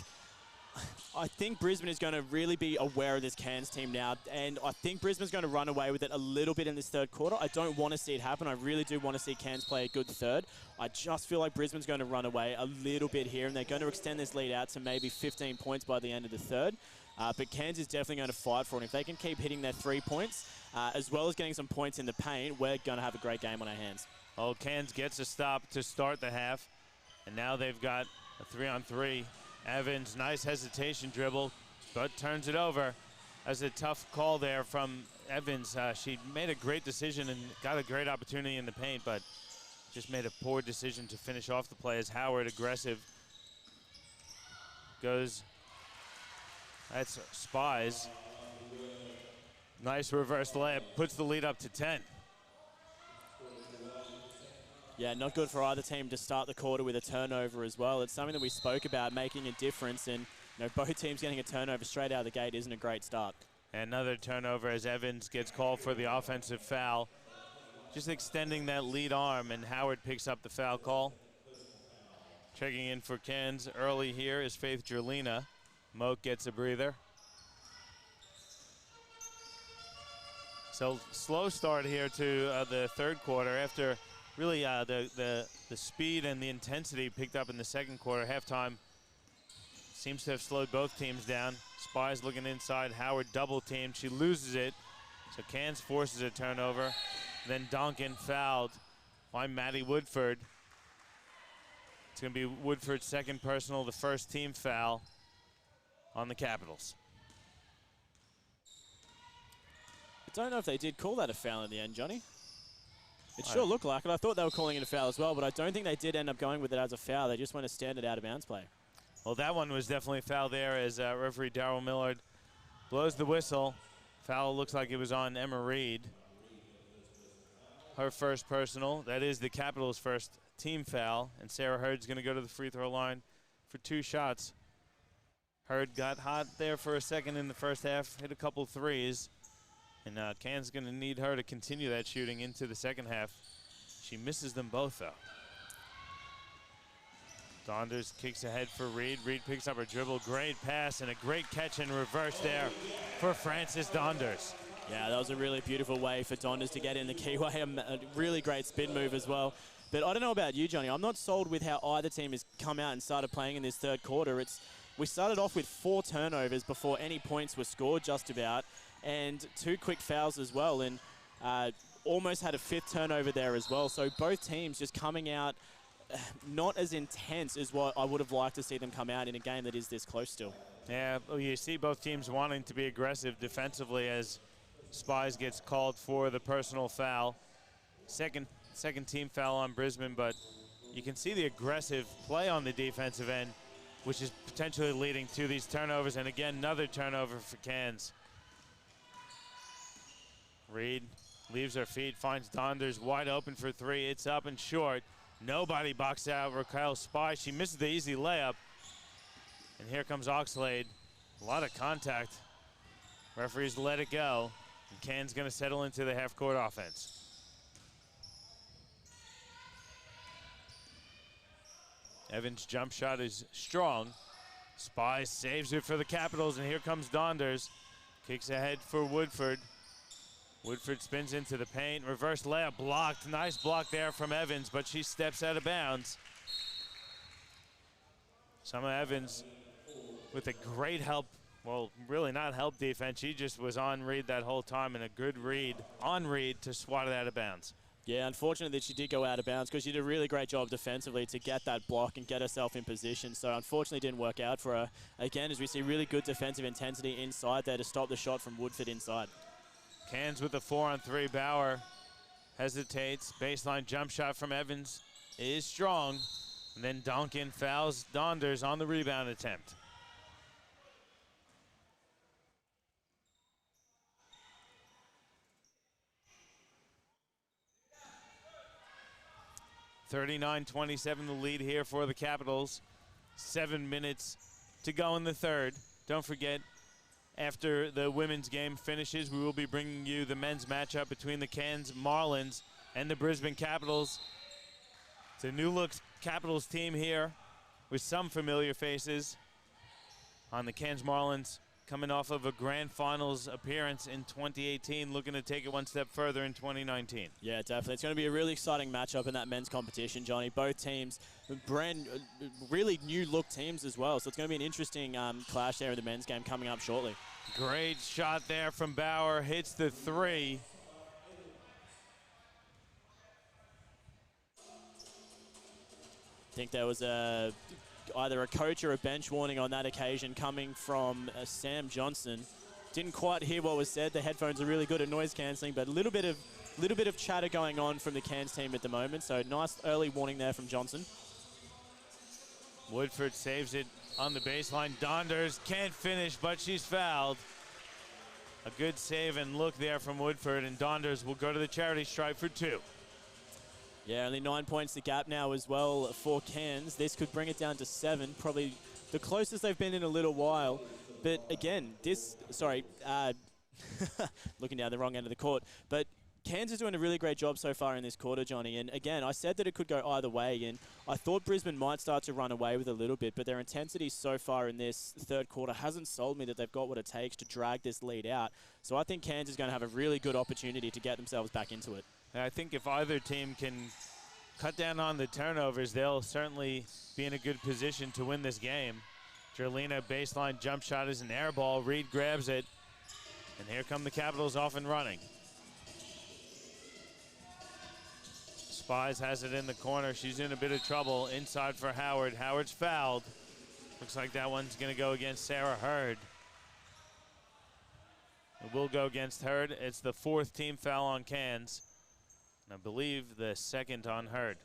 Brisbane is going to really be aware of this Cairns team now, and I think Brisbane's going to run away with it a little bit in this third quarter. I don't want to see it happen. I really do want to see Cairns play a good third. I just feel like Brisbane's going to run away a little bit here, and they're going to extend this lead out to maybe 15 points by the end of the third. But Cairns is definitely going to fight for it. If they can keep hitting their 3 points, as well as getting some points in the paint, we're going to have a great game on our hands. Oh, Cairns gets a stop to start the half, and now they've got a 3-on-3. Evans, nice hesitation dribble, but turns it over. That's a tough call there from Evans. She made a great decision and got a great opportunity in the paint, but just made a poor decision to finish off the play as Howard, aggressive, goes. That's Spies. Nice reverse layup, puts the lead up to 10. Yeah, not good for either team to start the quarter with a turnover as well. It's something that we spoke about, making a difference, and both teams getting a turnover straight out of the gate isn't a great start. Another turnover as Evans gets called for the offensive foul. Just extending that lead arm, and Howard picks up the foul call. Checking in for Cairns early here is Faith Jerlina. Moak gets a breather. So slow start here to the third quarter after really the speed and the intensity picked up in the second quarter. Halftime seems to have slowed both teams down. Spies looking inside, Howard double teamed, she loses it. So Cairns forces a turnover. Then Donkin fouled by Maddie Woodford. It's gonna be Woodford's second personal, the first team foul on the Capitals. I don't know if they did call that a foul in the end, Johnny. It sure looked like it. I thought they were calling it a foul as well, but I don't think they did end up going with it as a foul. They just went a standard out-of-bounds play. Well, that one was definitely a foul there as referee Darryl Millard blows the whistle. Foul looks like it was on Emma Reed. Her first personal. That is the Capitals' first team foul, and Sarah Hurd's going to go to the free throw line for 2 shots. Hurd got hot there for a second in the first half, hit a couple threes, and Cairns going to need her to continue that shooting into the second half. She misses them both, though. Donders kicks ahead for Reed. Reed picks up her dribble. Great pass and a great catch in reverse there for Frances Donders. Yeah, that was a really beautiful way for Donders to get in the keyway. A really great spin move as well. But I don't know about you, Johnny. I'm not sold with how either team has come out and started playing in this third quarter. We started off with 4 turnovers before any points were scored, just about, and 2 quick fouls as well, and almost had a 5th turnover there as well. So both teams just coming out not as intense as what I would have liked to see them come out in a game that is this close still. Yeah, well, you see both teams wanting to be aggressive defensively as Spies gets called for the personal foul. Second team foul on Brisbane, but you can see the aggressive play on the defensive end, which is potentially leading to these turnovers. And again, another turnover for Cairns. Reed leaves her feet, finds Donders wide open for 3. It's up and short. Nobody boxed out Raquel Spy. She misses the easy layup. And here comes Oxlade. A lot of contact. Referees let it go. And Cairns going to settle into the half-court offense. Evans' jump shot is strong. Spies saves it for the Capitals, and here comes Donders. Kicks ahead for Woodford. Woodford spins into the paint. Reverse layup blocked. Nice block there from Evans, but she steps out of bounds. Summer Evans with a great help. Well, really not help defense. She just was on Reed that whole time, and a good read on Reed to swat it out of bounds. Yeah, unfortunately that she did go out of bounds because she did a really great job defensively to get that block and get herself in position. So unfortunately didn't work out for her. Again, as we see really good defensive intensity inside there to stop the shot from Woodford inside. Cairns with a 4-on-3. Bauer hesitates. Baseline jump shot from Evans is strong. And then Donkin fouls Donders on the rebound attempt. (39-27) the lead here for the Capitals. 7 minutes to go in the third. Don't forget, after the women's game finishes, we will be bringing you the men's matchup between the Cairns Marlins and the Brisbane Capitals. It's a new-look Capitals team here with some familiar faces. On the Cairns Marlins, coming off of a grand finals appearance in 2018, looking to take it one step further in 2019. Yeah, definitely. It's going to be a really exciting matchup in that men's competition, Johnny. Both teams, really new-look teams as well. So it's going to be an interesting clash there in the men's game coming up shortly. Great shot there from Bauer. Hits the 3. I think there was either a coach or a bench warning on that occasion coming from Sam Johnson. Didn't quite hear what was said. The headphones are really good at noise cancelling, but a little bit of chatter going on from the Cairns team at the moment. So nice early warning there from Johnson. Woodford saves it on the baseline. Donders can't finish, but she's fouled. A good save and look there from Woodford, and Donders will go to the charity stripe for 2. Yeah, only 9 points the gap now as well for Cairns. This could bring it down to 7, probably the closest they've been in a little while. But again, looking down the wrong end of the court. But Cairns is doing a really great job so far in this quarter, Johnny. And again, I said that it could go either way. And I thought Brisbane might start to run away with a little bit, but their intensity so far in this third quarter hasn't sold me that they've got what it takes to drag this lead out. So I think Cairns is going to have a really good opportunity to get themselves back into it. And I think if either team can cut down on the turnovers, they'll certainly be in a good position to win this game. Jerlina baseline jump shot is an air ball. Reed grabs it. And here come the Capitals off and running. Spies has it in the corner. She's in a bit of trouble. Inside for Howard. Howard's fouled. Looks like that one's going to go against Sarah Hurd. It will go against Hurd. It's the 4th team foul on Cairns. I believe the second on Hurd.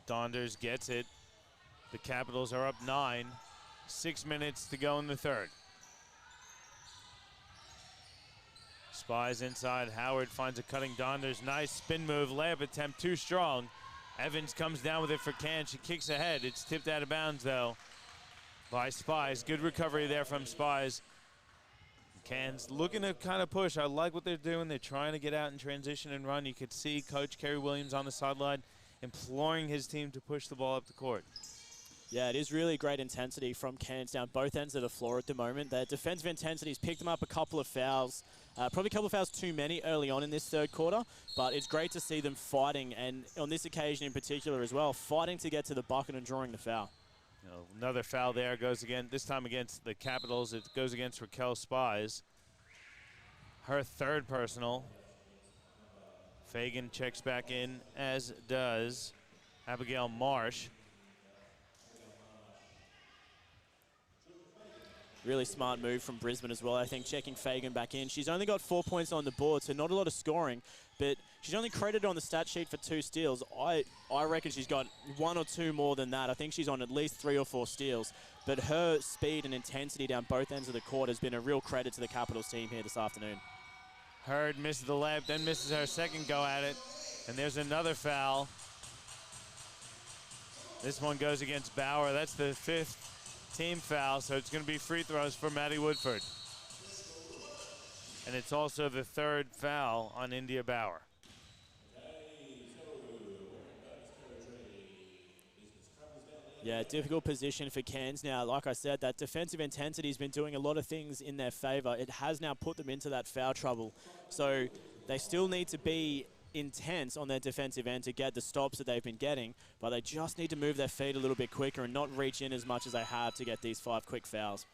Donders gets it. The Capitals are up 9. 6 minutes to go in the third. Spies inside. Howard finds a cutting Donders. Nice spin move. Layup attempt too strong. Evans comes down with it for Cairns. She kicks ahead. It's tipped out of bounds though by Spies. Good recovery there from Spies. Cairns looking to kind of push. I like what they're doing. They're trying to get out and transition and run. You could see Coach Kerry Williams on the sideline imploring his team to push the ball up the court. Yeah, it is really great intensity from Cairns down both ends of the floor at the moment. Their defensive intensity's picked them up a couple of fouls, probably a couple of fouls too many early on in this third quarter, but it's great to see them fighting, and on this occasion in particular as well, fighting to get to the bucket and drawing the foul. Another foul there goes again, this time against the Capitals. It goes against Raquel Spies. Her third personal. Fagan checks back in, as does Abigail Marsh. Really smart move from Brisbane as well, I think, checking Fagan back in. She's only got 4 points on the board, so not a lot of scoring, but she's only credited on the stat sheet for 2 steals. I reckon she's got 1 or 2 more than that. I think she's on at least 3 or 4 steals, but her speed and intensity down both ends of the court has been a real credit to the Capitals team here this afternoon. Hurd misses the layup, then misses her second go at it, and there's another foul. This one goes against Bauer. That's the 5th team foul, so it's going to be free throws for Maddie Woodford. And it's also the 3rd foul on India Bauer. Yeah, difficult position for Cairns now. Like I said, that defensive intensity has been doing a lot of things in their favor. It has now put them into that foul trouble. So they still need to be intense on their defensive end to get the stops that they've been getting, but they just need to move their feet a little bit quicker and not reach in as much as they have to get these 5 quick fouls.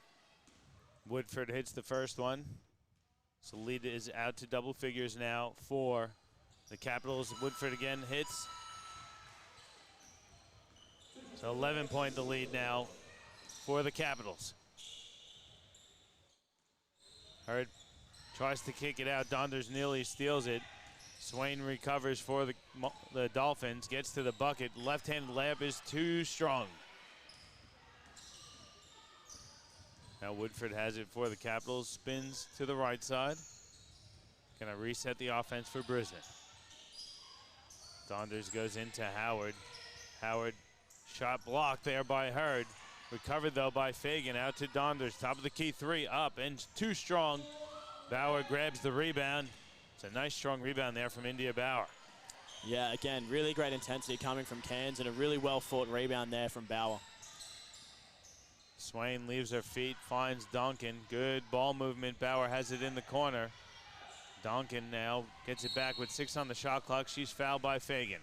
Woodford hits the first one. So lead is out to double figures now for the Capitals. Woodford again hits. So 11-point the lead now for the Capitals. Hurd tries to kick it out. Donders nearly steals it. Swain recovers for the Dolphins, gets to the bucket. Left-handed layup is too strong. Now Woodford has it for the Capitals, spins to the right side. Gonna reset the offense for Brisbane. Donders goes into Howard. Howard, shot blocked there by Hurd. Recovered though by Fagan, out to Donders. Top of the key 3, up and too strong. Bauer grabs the rebound. It's a nice strong rebound there from India Bauer. Yeah, again, really great intensity coming from Cairns and a really well-fought rebound there from Bauer. Swain leaves her feet, finds Donkin. Good ball movement. Bauer has it in the corner. Donkin now gets it back with 6 on the shot clock. She's fouled by Fagan.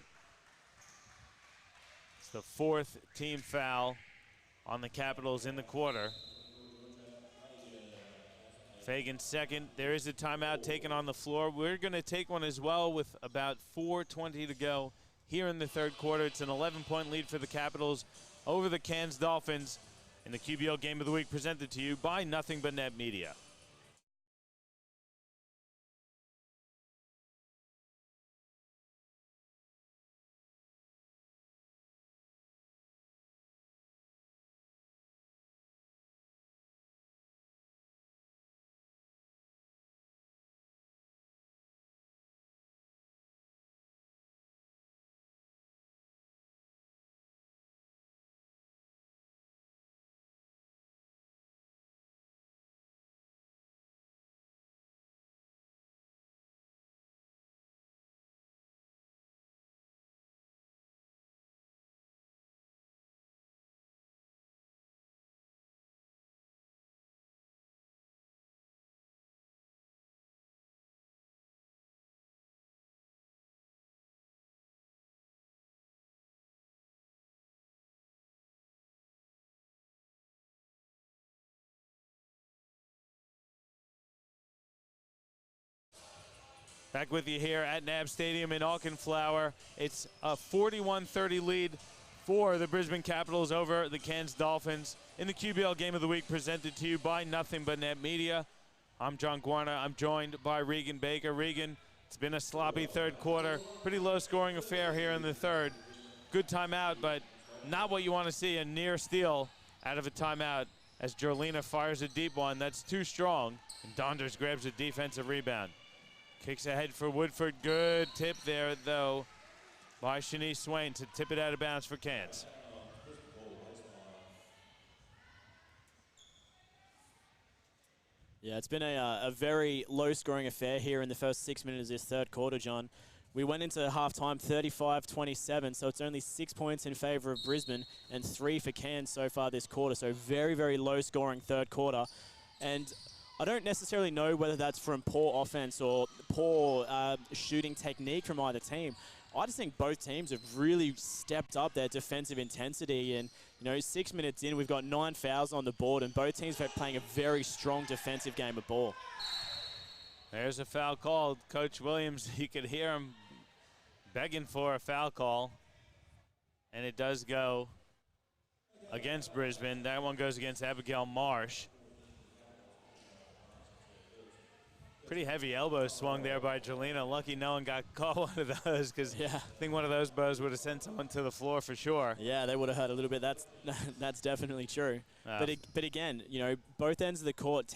It's the 4th team foul on the Capitals in the quarter. Fagan's second. There is a timeout taken on the floor. We're going to take one as well with about 4:20 to go here in the third quarter. It's an 11-point lead for the Capitals over the Cairns Dolphins in the QBL Game of the Week, presented to you by Nothing But Net Media. Back with you here at NAB Stadium in Auchenflower. It's a 41-30 lead for the Brisbane Capitals over the Cairns Dolphins in the QBL Game of the Week, presented to you by Nothing But Net Media. I'm John Guarna. I'm joined by Regan Baker. Regan, it's been a sloppy third quarter. Pretty low-scoring affair here in the third. Good timeout, but not what you want to see, a near steal out of a timeout as Jolina fires a deep one. That's too strong, and Donders grabs a defensive rebound. Kicks ahead for Woodford. Good tip there, though, by Shanice Swain to tip it out of bounds for Cairns. Yeah, it's been a very low-scoring affair here in the first 6 minutes of this third quarter, John. We went into halftime 35-27, so it's only 6 points in favor of Brisbane and 3 for Cairns so far this quarter. So very, very low-scoring third quarter. And I don't necessarily know whether that's from poor offense or poor shooting technique from either team. I just think both teams have really stepped up their defensive intensity. And, 6 minutes in, we've got 9 fouls on the board, and both teams are playing a very strong defensive game of ball. There's a foul called. Coach Williams, you could hear him begging for a foul call. And it does go against Brisbane. That one goes against Abigail Marsh. Pretty heavy elbow swung there by Jolina. Lucky no one got caught one of those, because I think one of those bows would have sent someone to the floor for sure. Yeah, they would have hurt a little bit. That's definitely true. But again, both ends of the court,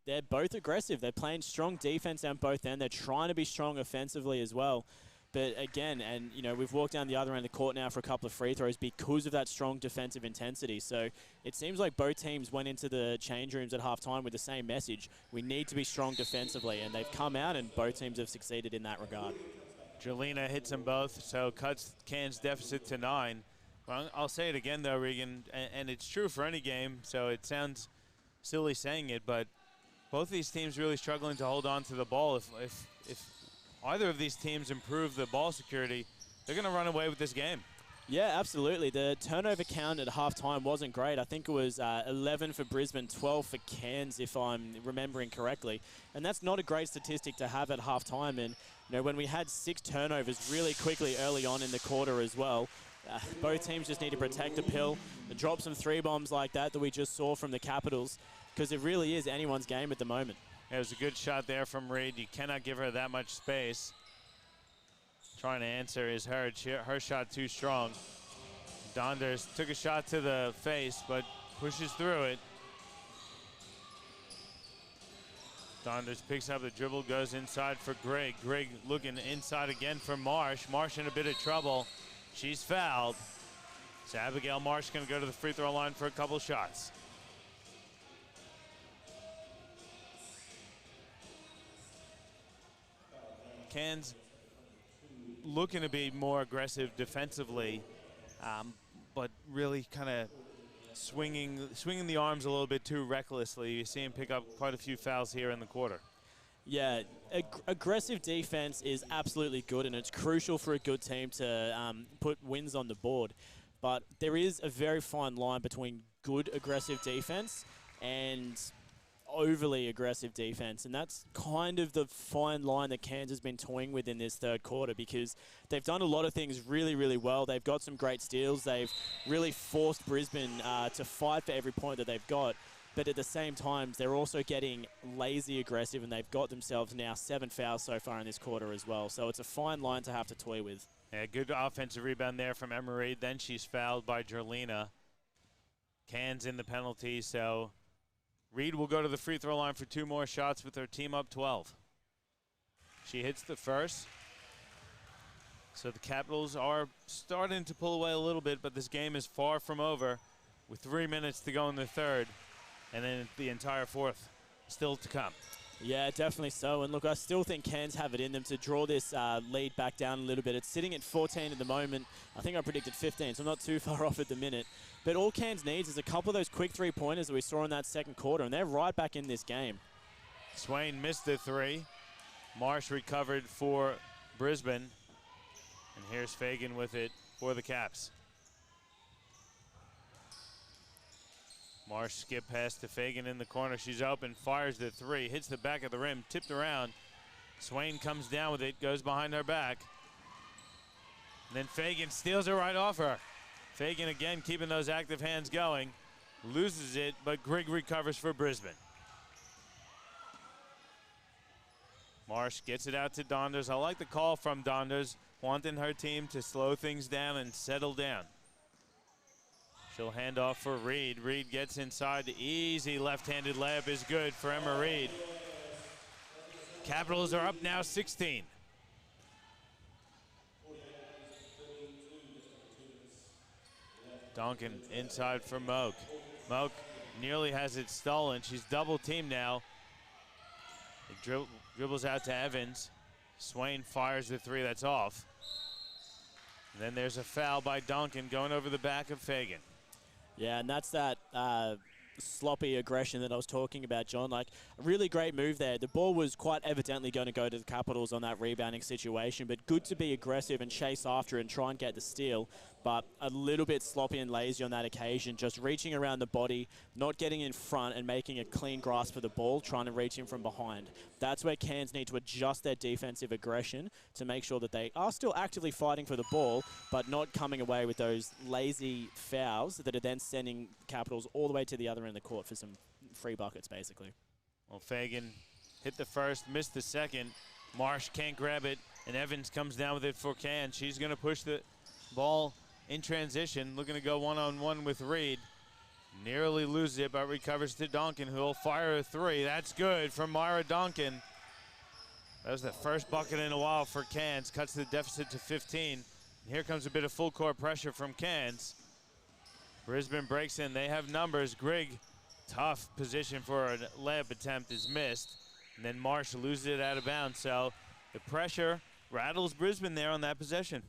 they're both aggressive. They're playing strong defense down both ends. They're trying to be strong offensively as well. But again, we've walked down the other end of the court now for a couple of free throws because of that strong defensive intensity. So it seems like both teams went into the change rooms at halftime with the same message. We need to be strong defensively, and they've come out, and both teams have succeeded in that regard. Jolina hits them both, so cuts Cairns' deficit to 9. Well, I'll say it again, though, Regan, and it's true for any game, so it sounds silly saying it, but both these teams really struggling to hold on to the ball. If either of these teams improve the ball security, they're going to run away with this game. Yeah, absolutely. The turnover count at halftime wasn't great. I think it was 11 for Brisbane, 12 for Cairns, if I'm remembering correctly. And that's not a great statistic to have at halftime. And when we had 6 turnovers really quickly early on in the quarter as well, both teams just need to protect the pill, drop some 3 bombs like that we just saw from the Capitals, because it really is anyone's game at the moment. It was a good shot there from Reed. You cannot give her that much space. Trying to answer is her. Her shot too strong. Donders took a shot to the face, but pushes through it. Donders picks up the dribble, goes inside for Grigg. Grigg looking inside again for Marsh. Marsh in a bit of trouble. She's fouled. So Abigail Marsh going to go to the free throw line for a couple shots. Cairns looking to be more aggressive defensively, but really kind of swinging the arms a little bit too recklessly. You see him pick up quite a few fouls here in the quarter. Yeah, aggressive defense is absolutely good, and it's crucial for a good team to put wins on the board. But there is a very fine line between good aggressive defense and overly aggressive defense, and that's kind of the fine line that Cairns has been toying with in this third quarter, because they've done a lot of things really, really well. They've got some great steals. They've really forced Brisbane to fight for every point that they've got, but at the same time, they're also getting lazy aggressive, and they've got themselves now 7 fouls so far in this quarter as well. So it's a fine line to have to toy with. Yeah, good offensive rebound there from Emma Reed. Then she's fouled by Jolina. Cairns in the penalty, so Reed will go to the free throw line for 2 more shots with her team up 12. She hits the first. So the Capitals are starting to pull away a little bit, but this game is far from over with 3 minutes to go in the third, and then the entire fourth still to come. Yeah, definitely so. And look, I still think Cairns have it in them to draw this lead back down a little bit. It's sitting at 14 at the moment. I think I predicted 15, so I'm not too far off at the minute. But all Cairns needs is a couple of those quick 3-pointers that we saw in that second quarter, and they're right back in this game. Swain missed the 3. Marsh recovered for Brisbane. And here's Fagan with it for the Caps. Marsh skip pass to Fagan in the corner. She's open, fires the 3, hits the back of the rim, tipped around. Swain comes down with it, goes behind her back. And then Fagan steals it right off her. Fagan again keeping those active hands going. Loses it, but Grigg recovers for Brisbane. Marsh gets it out to Donders. I like the call from Donders, wanting her team to slow things down and settle down. She'll hand off for Reed. Reed gets inside. The easy left-handed layup is good for Emma Reed. Capitals are up now 16. Duncan inside for Moak. Moak nearly has it stolen. She's double teamed now. It dribbles out to Evans. Swain fires the three, that's off. And then there's a foul by Duncan going over the back of Fagan. Yeah, and that's that sloppy aggression that I was talking about, John. Like, a really great move there. The ball was quite evidently going to go to the Capitals on that rebounding situation, but good to be aggressive and chase after it and try and get the steal, but a little bit sloppy and lazy on that occasion, just reaching around the body, not getting in front and making a clean grasp of the ball, trying to reach in from behind. That's where Cairns need to adjust their defensive aggression to make sure that they are still actively fighting for the ball, but not coming away with those lazy fouls that are then sending Capitals all the way to the other end of the court for some free buckets, basically. Well, Fagan hit the first, missed the second. Marsh can't grab it, and Evans comes down with it for Cairns. She's going to push the ball in transition, looking to go one-on-one with Reed. Nearly loses it, but recovers to Donkin, who will fire a three. That's good from Myra Donkin. That was the first bucket in a while for Cairns. Cuts the deficit to 15. And here comes a bit of full court pressure from Cairns. Brisbane breaks in. They have numbers. Grigg, tough position for a layup attempt, is missed. And then Marsh loses it out of bounds. So the pressure rattles Brisbane there on that possession.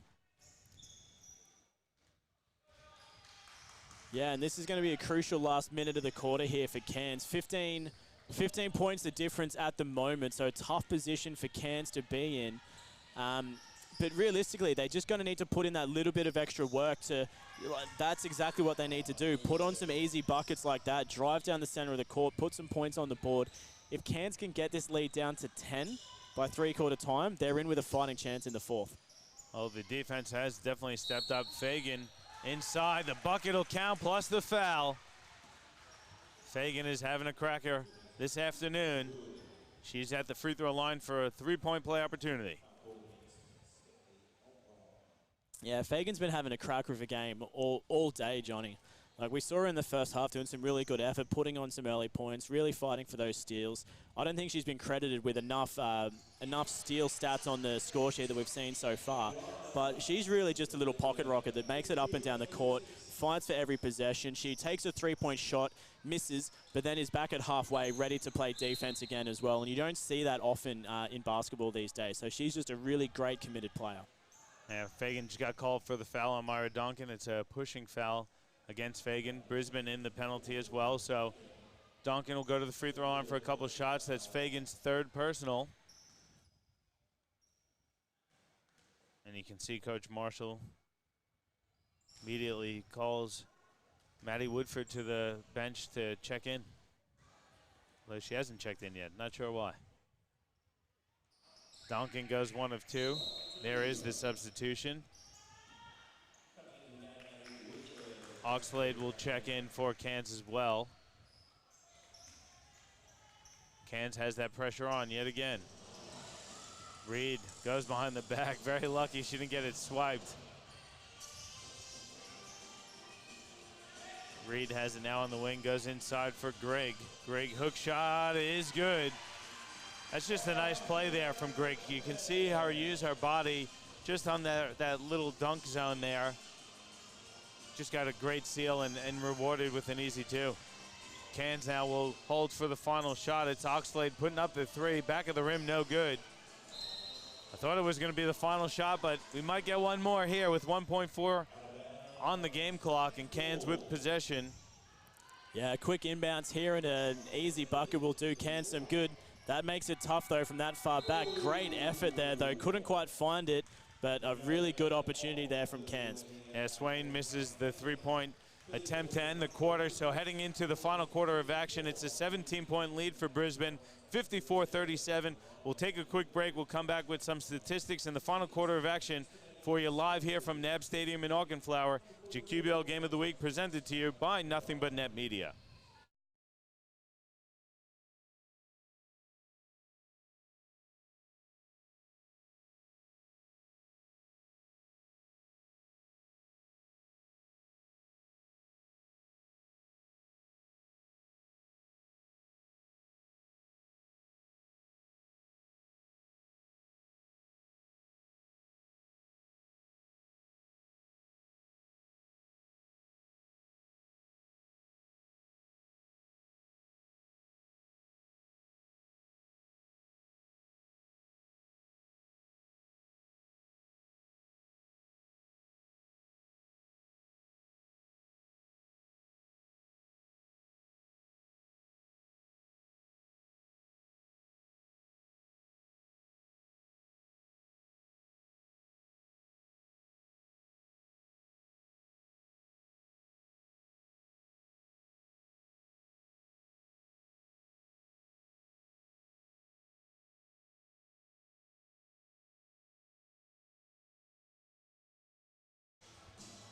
Yeah, and this is going to be a crucial last minute of the quarter here for Cairns. 15 points the difference at the moment, so a tough position for Cairns to be in. But realistically, they're just going to need to put in that little bit of extra work to, that's exactly what they need to do. Put on some easy buckets like that, drive down the center of the court, put some points on the board. If Cairns can get this lead down to 10 by three-quarter time, they're in with a fighting chance in the fourth. Oh, the defense has definitely stepped up. Fagan inside, the bucket will count, plus the foul. Fagan is having a cracker this afternoon. She's at the free throw line for a three-point play opportunity. Yeah, Fagan's been having a cracker of a game all day, Johnny. Like, we saw her in the first half doing some really good effort, putting on some early points, really fighting for those steals. I don't think she's been credited with enough steal stats on the score sheet that we've seen so far. But she's really just a little pocket rocket that makes it up and down the court, fights for every possession. She takes a three-point shot, misses, but then is back at halfway, ready to play defense again as well. And you don't see that often in basketball these days. So she's just a really great committed player. Yeah, Fagan just got called for the foul on Myra Duncan. It's a pushing foul against Fagan. Brisbane in the penalty as well, so Duncan will go to the free throw line for a couple of shots. That's Fagan's third personal. And you can see Coach Marshall immediately calls Maddie Woodford to the bench to check in. Though she hasn't checked in yet, not sure why. Duncan goes 1 of 2. There is the substitution. Oxlade will check in for Cairns as well. Cairns has that pressure on yet again. Reed goes behind the back. Very lucky she didn't get it swiped. Reed has it now on the wing, goes inside for Grigg. Grigg hook shot is good. That's just a nice play there from Grigg. You can see her use her body just on that little dunk zone there. Just got a great seal and rewarded with an easy 2. Cairns now will hold for the final shot. It's Oxlade putting up the 3. Back of the rim, no good. I thought it was going to be the final shot, but we might get one more here with 1.4 on the game clock, and Cairns with possession. Yeah, a quick inbounds here and an easy bucket will do Cairns some good. That makes it tough, though, from that far back. Great effort there, though. Couldn't quite find it, but a really good opportunity there from Cairns. Yeah, Swain misses the three-point attempt to end the quarter. So heading into the final quarter of action, it's a 17-point lead for Brisbane, 54-37. We'll take a quick break. We'll come back with some statistics in the final quarter of action for you live here from NAB Stadium in Auchenflower. It's your QBL Game of the Week presented to you by Nothing But Net Media.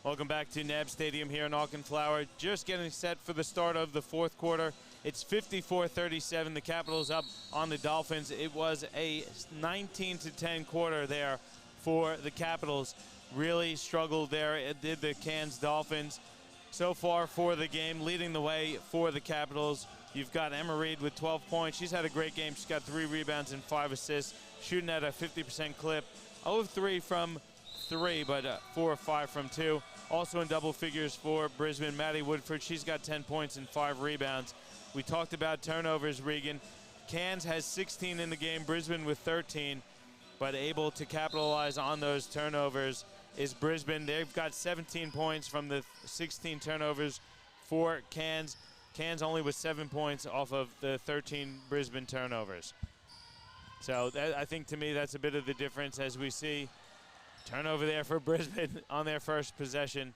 Welcome back to NAB Stadium here in Auchenflower. Just getting set for the start of the fourth quarter. It's 54-37. The Capitals up on the Dolphins. It was a 19-10 quarter there for the Capitals. Really struggled there. It did the Cairns Dolphins. So far for the game, leading the way for the Capitals, you've got Emma Reed with 12 points. She's had a great game. She's got 3 rebounds and 5 assists, shooting at a 50% clip. 0 of 3 from 3, but 4 of 5 from 2. Also in double figures for Brisbane, Maddie Woodford. She's got 10 points and 5 rebounds. We talked about turnovers, Regan. Cairns has 16 in the game, Brisbane with 13, but able to capitalize on those turnovers is Brisbane. They've got 17 points from the 16 turnovers for Cairns. Cairns only with 7 points off of the 13 Brisbane turnovers. So I think, to me, that's a bit of the difference as we see turnover there for Brisbane on their first possession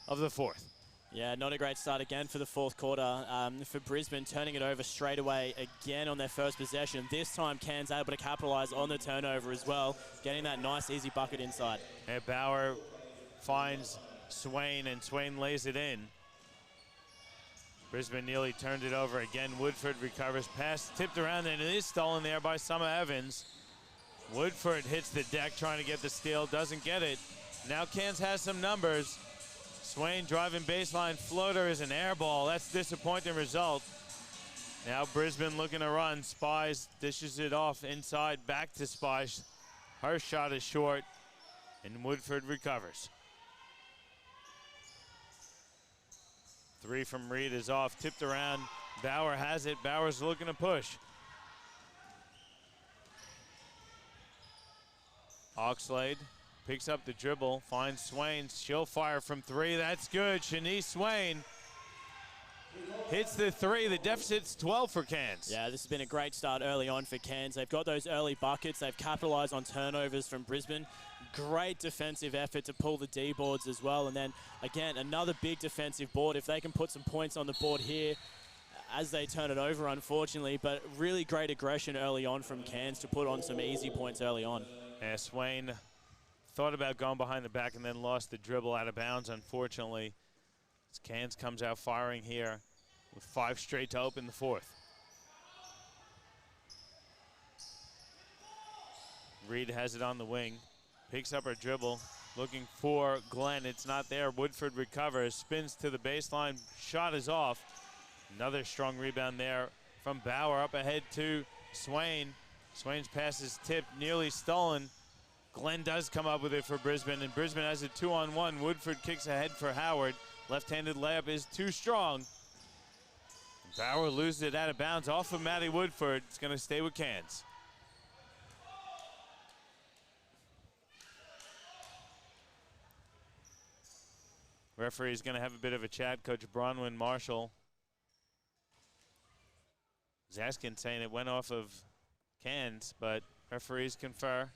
of the fourth. Yeah, not a great start again for the fourth quarter for Brisbane, turning it over straight away again on their first possession. This time, Cairns able to capitalize on the turnover as well, getting that nice, easy bucket inside. And Bauer finds Swain, and Swain lays it in. Brisbane nearly turned it over again. Woodford recovers, pass tipped around, and it is stolen there by Summer Evans. Woodford hits the deck trying to get the steal, doesn't get it. Now Cairns has some numbers. Swain driving baseline floater is an air ball. That's a disappointing result. Now Brisbane looking to run. Spies dishes it off inside, back to Spies. Her shot is short, and Woodford recovers. 3 from Reed is off, tipped around. Bauer has it. Bauer's looking to push. Oxlade picks up the dribble, finds Swain. She'll fire from 3. That's good. Shanice Swain hits the 3. The deficit's 12 for Cairns. Yeah, this has been a great start early on for Cairns. They've got those early buckets. They've capitalized on turnovers from Brisbane. Great defensive effort to pull the D boards as well. And then, again, another big defensive board. If they can put some points on the board here as they turn it over, unfortunately. But really great aggression early on from Cairns to put on some easy points early on. Yeah, Swain thought about going behind the back and then lost the dribble out of bounds, unfortunately. As Cairns comes out firing here with 5 straight to open the fourth. Reed has it on the wing, picks up her dribble, looking for Glenn. It's not there. Woodford recovers, spins to the baseline. Shot is off. Another strong rebound there from Bauer, up ahead to Swain. Swain's pass is tipped, nearly stolen. Glenn does come up with it for Brisbane, and Brisbane has a 2-on-1. Woodford kicks ahead for Howard. Left-handed layup is too strong. Bauer loses it out of bounds off of Maddie Woodford. It's going to stay with Cairns. Referee's going to have a bit of a chat. Coach Bronwyn Marshall is asking, saying it went off of Cairns, but referees confer.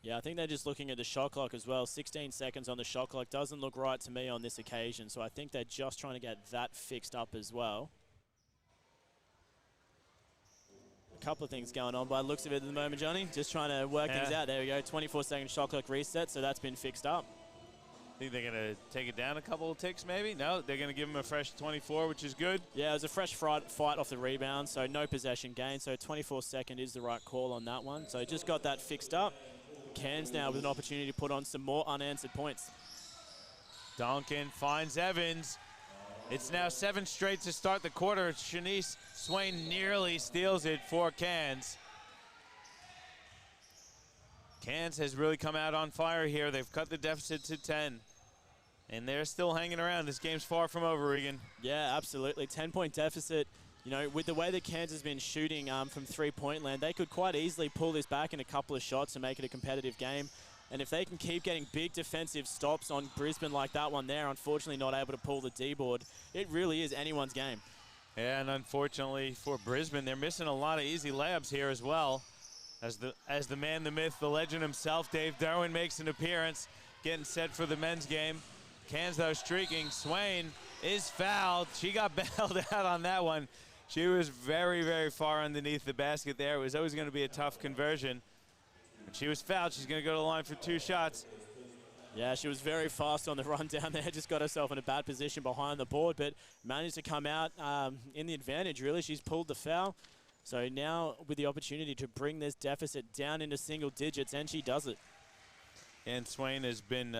Yeah, I think they're just looking at the shot clock as well. 16 seconds on the shot clock doesn't look right to me on this occasion, so I think they're just trying to get that fixed up as well. A couple of things going on by the looks of it at the moment, Johnny. Just trying to work things out. There we go. 24-second shot clock reset, so that's been fixed up. Think they're going to take it down a couple of ticks maybe? No, they're going to give him a fresh 24, which is good. Yeah, it was a fresh fight off the rebound, so no possession gain. So 24-second is the right call on that one. So just got that fixed up. Cairns now with an opportunity to put on some more unanswered points. Donkin finds Evans. It's now 7 straight to start the quarter. Shanice Swain nearly steals it for Cairns. Cairns has really come out on fire here. They've cut the deficit to 10. And they're still hanging around. This game's far from over, Regan. Yeah, absolutely. 10-point deficit. You know, with the way that Cairns has been shooting from three-point land, they could quite easily pull this back in a couple of shots and make it a competitive game. And if they can keep getting big defensive stops on Brisbane like that one there, unfortunately not able to pull the D-board, it really is anyone's game. Yeah, and unfortunately for Brisbane, they're missing a lot of easy layups here as well. As the man, the myth, the legend himself, Dave Derwin, makes an appearance, getting set for the men's game. Cairns, though, streaking. Swain is fouled. She got bailed out on that one. She was very, very far underneath the basket there. It was always going to be a tough conversion. And she was fouled. She's going to go to the line for 2 shots. Yeah, she was very fast on the run down there. Just got herself in a bad position behind the board, but managed to come out in the advantage, really. She's pulled the foul. So now with the opportunity to bring this deficit down into single digits, and she does it. And Swain has been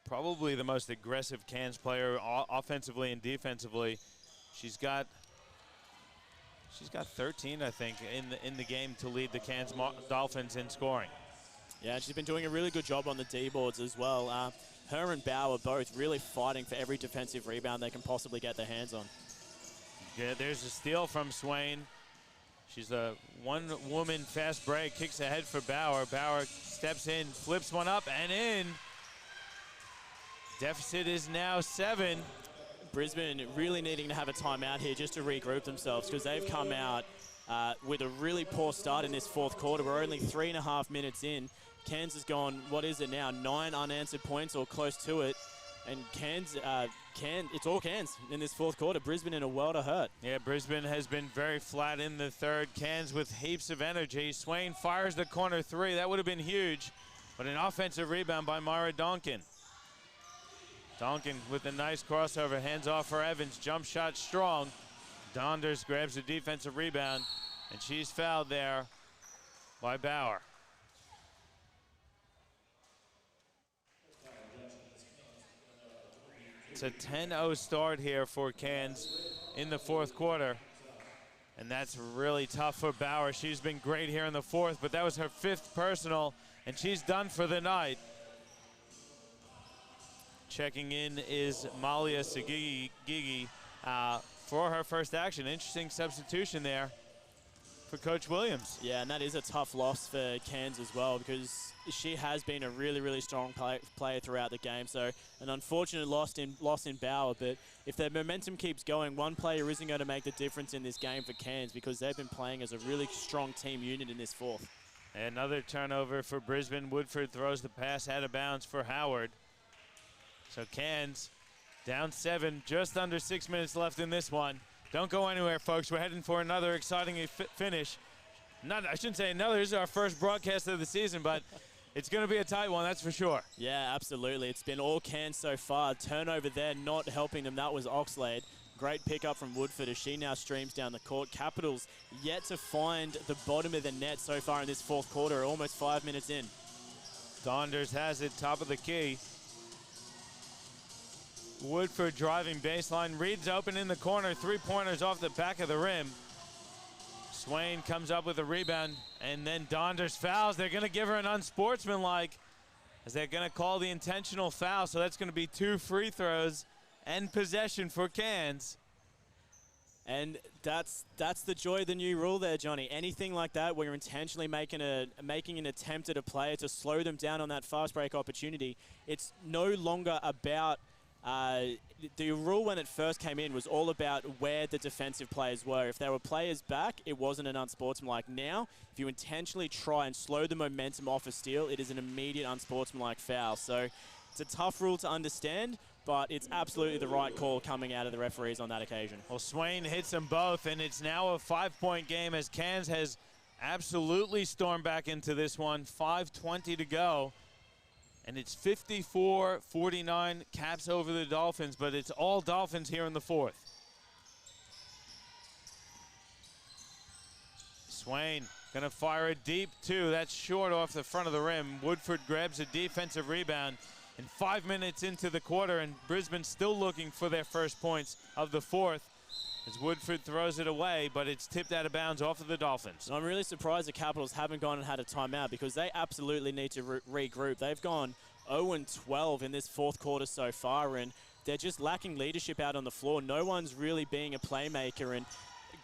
probably the most aggressive Cairns player offensively and defensively. She's got 13, I think, in the game to lead the Cairns Dolphins in scoring. Yeah, she's been doing a really good job on the D-boards as well. Her and Bauer both really fighting for every defensive rebound they can possibly get their hands on. Yeah, there's a steal from Swain. She's a one-woman fast break, kicks ahead for Bauer. Bauer steps in, flips one up and in. Deficit is now 7. Brisbane really needing to have a timeout here just to regroup themselves, because they've come out with a really poor start in this fourth quarter. We're only 3.5 minutes in. Cairns has gone, what is it now, 9 unanswered points or close to it. And Cairns, it's all Cairns in this fourth quarter. Brisbane in a world of hurt. Yeah, Brisbane has been very flat in the third. Cairns with heaps of energy. Swain fires the corner 3. That would have been huge. But an offensive rebound by Mara Donkin. Donkin with a nice crossover, hands off for Evans. Jump shot strong. Donders grabs the defensive rebound, and she's fouled there by Bauer. It's a 10-0 start here for Cairns in the fourth quarter. And that's really tough for Bauer. She's been great here in the fourth, but that was her 5th personal, and she's done for the night. Checking in is Malia Sagigi for her first action. Interesting substitution there for Coach Williams. Yeah, and that is a tough loss for Cairns as well, because she has been a really, really strong player throughout the game. So an unfortunate loss in Bauer, but if their momentum keeps going, one player isn't going to make the difference in this game for Cairns, because they've been playing as a really strong team unit in this fourth. Another turnover for Brisbane. Woodford throws the pass out of bounds for Howard. So Cairns down 7, just under 6 minutes left in this one. Don't go anywhere, folks. We're heading for another exciting finish. I shouldn't say another. This is our first broadcast of the season, but it's going to be a tight one, that's for sure. Yeah, absolutely. It's been all Cairns so far. Turnover there not helping them. That was Oxlade. Great pickup from Woodford as she now streams down the court. Capitals yet to find the bottom of the net so far in this fourth quarter, almost 5 minutes in. Donders has it, top of the key. Woodford driving baseline. Reed's open in the corner. 3-pointers off the back of the rim. Swain comes up with a rebound, and then Donders fouls. They're going to give her an unsportsmanlike, as they're going to call the intentional foul. So that's going to be 2 free throws and possession for Cairns. And that's the joy of the new rule there, Johnny. Anything like that where you're intentionally making an attempt at a player to slow them down on that fast break opportunity, it's no longer about the rule when it first came in was all about where the defensive players were. If there were players back, it wasn't an unsportsmanlike. Now, if you intentionally try and slow the momentum off a steal, it is an immediate unsportsmanlike foul. So it's a tough rule to understand, but it's absolutely the right call coming out of the referees on that occasion. Well, Swain hits them both, and it's now a 5-point game as Cairns has absolutely stormed back into this one. 5:20 to go, and it's 54-49 Caps over the Dolphins, but it's all Dolphins here in the fourth. Swain gonna fire it deep too. That's short off the front of the rim. Woodford grabs a defensive rebound. And 5 minutes into the quarter, and Brisbane still looking for their first points of the fourth as Woodford throws it away, but it's tipped out of bounds off of the Dolphins. I'm really surprised the Capitals haven't gone and had a timeout because they absolutely need to regroup. They've gone 0-12 in this fourth quarter so far, and they're just lacking leadership out on the floor. No one's really being a playmaker, and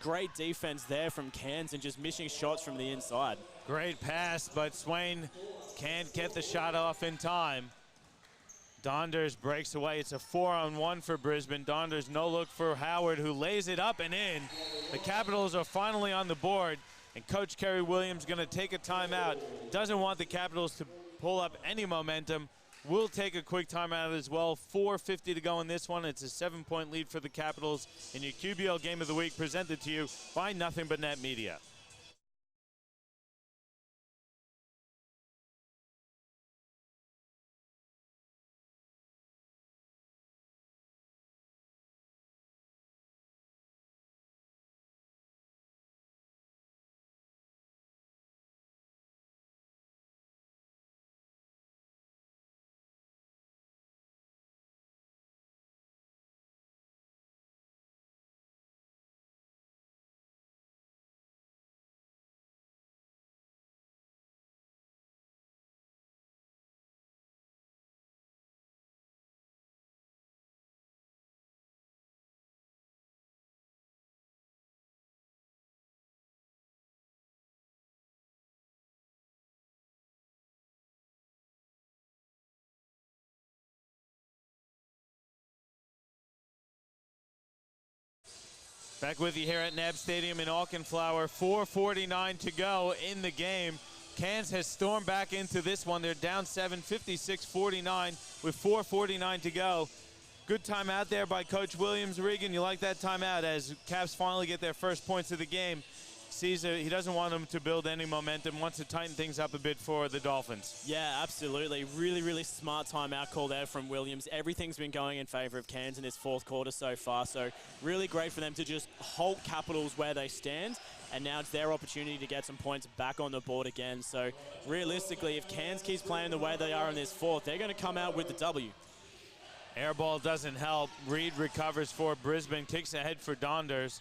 great defense there from Cairns and just missing shots from the inside. Great pass, but Swain can't get the shot off in time. Donders breaks away. It's a 4-on-1 for Brisbane. Donders no look for Howard, who lays it up and in. The Capitals are finally on the board, and Coach Kerry Williams going to take a timeout. Doesn't want the Capitals to pull up any momentum. We'll take a quick timeout as well. 4:50 to go in this one. It's a 7-point lead for the Capitals in your QBL Game of the Week, presented to you by Nothing But Net Media. Back with you here at NAB Stadium in Auchenflower. 4:49 to go in the game. Cairns has stormed back into this one. They're down 7, 56-49 with 4:49 to go. Good timeout there by Coach Williams. Regan, you like that timeout as Caps finally get their first points of the game. He doesn't want them to build any momentum, wants to tighten things up a bit for the Dolphins. Yeah, absolutely. Really, really smart timeout call there from Williams. Everything's been going in favor of Cairns in this fourth quarter so far, so really great for them to just halt Capitals where they stand, and now it's their opportunity to get some points back on the board again. So realistically, if Cairns keeps playing the way they are in this fourth, they're going to come out with the W. Air ball doesn't help. Reed recovers for Brisbane, kicks ahead for Donders.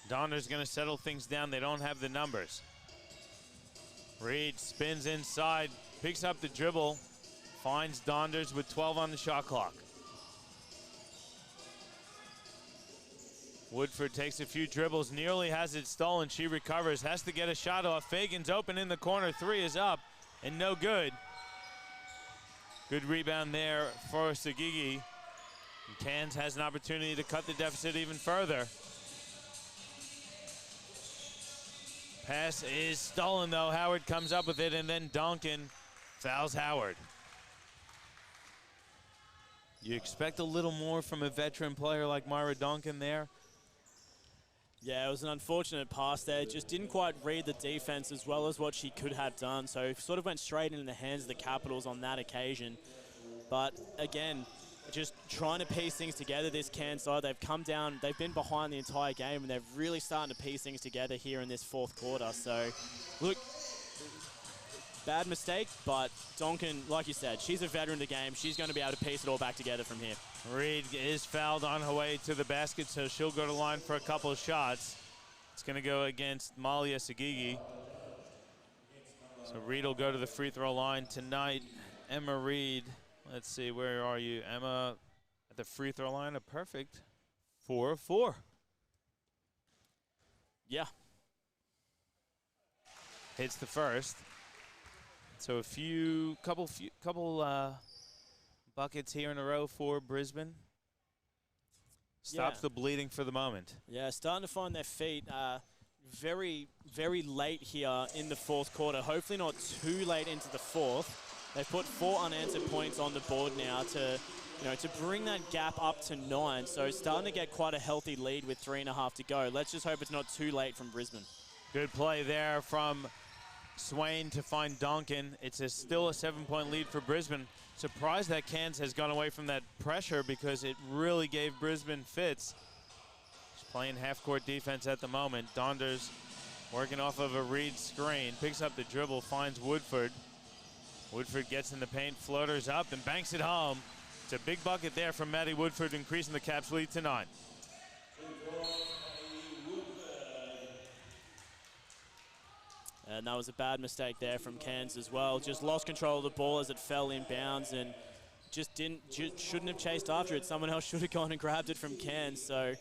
Donders going to settle things down. They don't have the numbers. Reed spins inside, picks up the dribble, finds Donders with 12 on the shot clock. Woodford takes a few dribbles, nearly has it stolen. She recovers, has to get a shot off. Fagan's open in the corner. 3 is up and no good. Good rebound there for Sagigi. Cairns has an opportunity to cut the deficit even further. Pass is stolen though. Howard comes up with it, and then Donkin fouls Howard. You expect a little more from a veteran player like Myra Donkin there? Yeah, it was an unfortunate pass there. Just didn't quite read the defense as well as what she could have done. So sort of went straight into the hands of the Capitals on that occasion. But again, just trying to piece things together, this Cairns side. They've come down, they've been behind the entire game, and they're really starting to piece things together here in this fourth quarter. So, look, bad mistake, but Donkin, like you said, she's a veteran of the game. She's going to be able to piece it all back together from here. Reed is fouled on her way to the basket, so she'll go to line for a couple of shots. It's going to go against Malia Sagigi. So Reed will go to the free throw line tonight. Emma Reed. Let's see, where are you? Emma at the free throw line, a perfect 4 of 4. Yeah. Hits the first. So a couple buckets here in a row for Brisbane. Stops the bleeding for the moment. Yeah, starting to find their feet very, very late here in the fourth quarter. Hopefully not too late into the fourth. They've put 4 unanswered points on the board now to you know, to bring that gap up to 9. So starting to get quite a healthy lead with 3.5 to go. Let's just hope it's not too late from Brisbane. Good play there from Swain to find Duncan. It's still a 7-point lead for Brisbane. Surprised that Cairns has gone away from that pressure because it really gave Brisbane fits. Just playing half-court defense at the moment. Donders working off of a Reed screen. Picks up the dribble, finds Woodford. Woodford gets in the paint, floaters up, and banks it home. It's a big bucket there from Matty Woodford, increasing the Caps' lead to 9. And that was a bad mistake there from Cairns as well. Just lost control of the ball as it fell inbounds and shouldn't have chased after it. Someone else should have gone and grabbed it from Cairns. So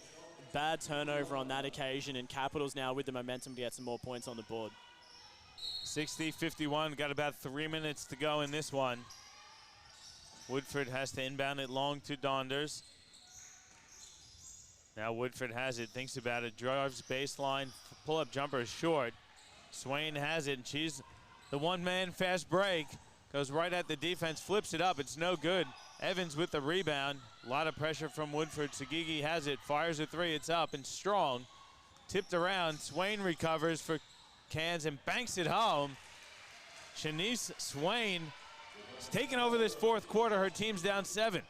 bad turnover on that occasion, and Capitals now with the momentum to get some more points on the board. 60-51, got about 3 minutes to go in this one. Woodford has to inbound it long to Donders. Now Woodford has it, thinks about it, drives baseline, pull-up jumper is short. Swain has it, and she's the one-man fast break. Goes right at the defense, flips it up, it's no good. Evans with the rebound. A lot of pressure from Woodford. Sagigi has it, fires a three, it's up and strong. Tipped around, Swain recovers for Cairns and banks it home. Shanice Swain is taking over this fourth quarter. Her team's down 7.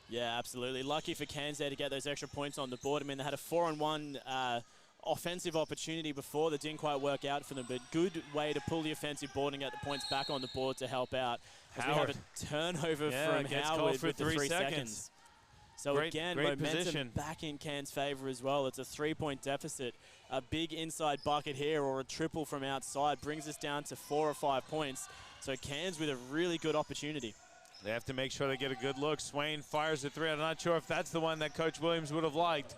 Yeah, absolutely. Lucky for Cairns there to get those extra points on the board. I mean, they had a 4-on-1 offensive opportunity before that didn't quite work out for them, but good way to pull the offensive board and get the points back on the board to help out. As we have a turnover from Howard for with the 3 seconds. So again, momentum position back in Cairns' favor as well. It's a 3-point deficit. A big inside bucket here or a triple from outside brings us down to 4 or 5 points. So Cairns with a really good opportunity. They have to make sure they get a good look. Swain fires a three. I'm not sure if that's the one that Coach Williams would have liked.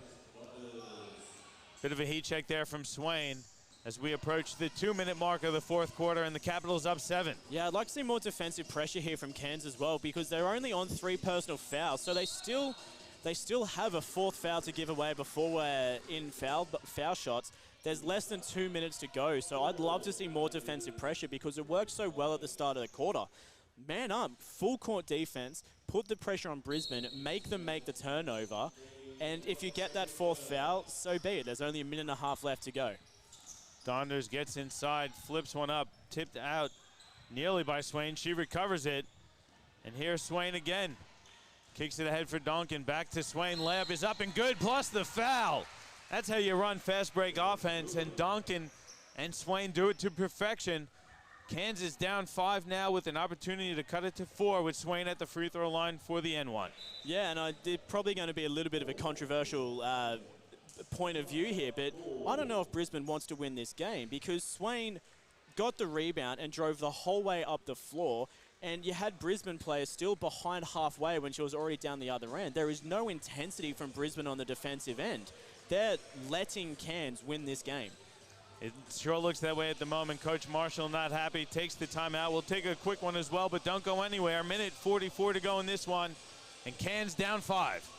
Bit of a heat check there from Swain as we approach the 2-minute mark of the fourth quarter, and the Capitals up 7. Yeah, I'd like to see more defensive pressure here from Cairns as well, because they're only on 3 personal fouls, so they still have a 4th foul to give away before we're in foul shots. There's less than 2 minutes to go, so I'd love to see more defensive pressure because it worked so well at the start of the quarter. Man up, full court defense, put the pressure on Brisbane, make them make the turnover, and if you get that 4th foul, so be it. There's only a minute and a half left to go. Donders gets inside, flips one up, tipped out nearly by Swain. She recovers it, and here's Swain again. Kicks it ahead for Duncan, back to Swain. Layup is up and good, plus the foul. That's how you run fast break offense, and Duncan and Swain do it to perfection. Kansas down 5 now with an opportunity to cut it to 4 with Swain at the free throw line for the N1. Yeah, and it's probably going to be a little bit of a controversial point of view here, but I don't know if Brisbane wants to win this game because Swain got the rebound and drove the whole way up the floor, and you had Brisbane players still behind halfway when she was already down the other end. There is no intensity from Brisbane on the defensive end. They're letting Cairns win this game. It sure looks that way at the moment. Coach Marshall not happy, takes the timeout. We'll take a quick one as well, but don't go anywhere. 1:44 to go in this one, and Cairns down 5.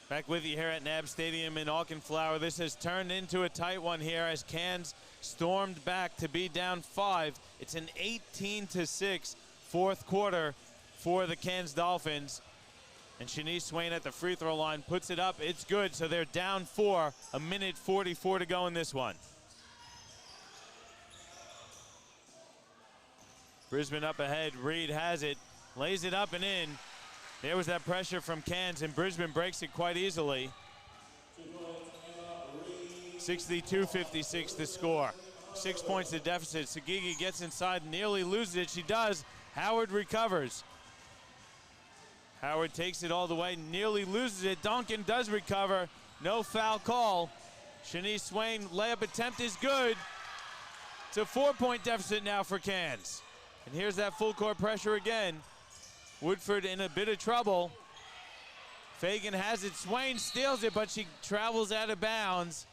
Back with you here at NAB Stadium in Auchenflower. This has turned into a tight one here as Cairns stormed back to be down 5. It's an 18-6 fourth quarter for the Cairns Dolphins. And Shanice Swain at the free throw line puts it up. It's good, so they're down 4. 1:44 to go in this one. Brisbane up ahead. Reed has it, lays it up and in. There was that pressure from Cairns, and Brisbane breaks it quite easily. 62-56 the score. 6 points to deficit. Sagigi gets inside, nearly loses it. She does. Howard recovers. Howard takes it all the way, nearly loses it. Duncan does recover. No foul call. Shanice Swain layup attempt is good. It's a 4-point deficit now for Cairns. And here's that full court pressure again. Woodford in a bit of trouble. Fagan has it, Swain steals it, but she travels out of bounds.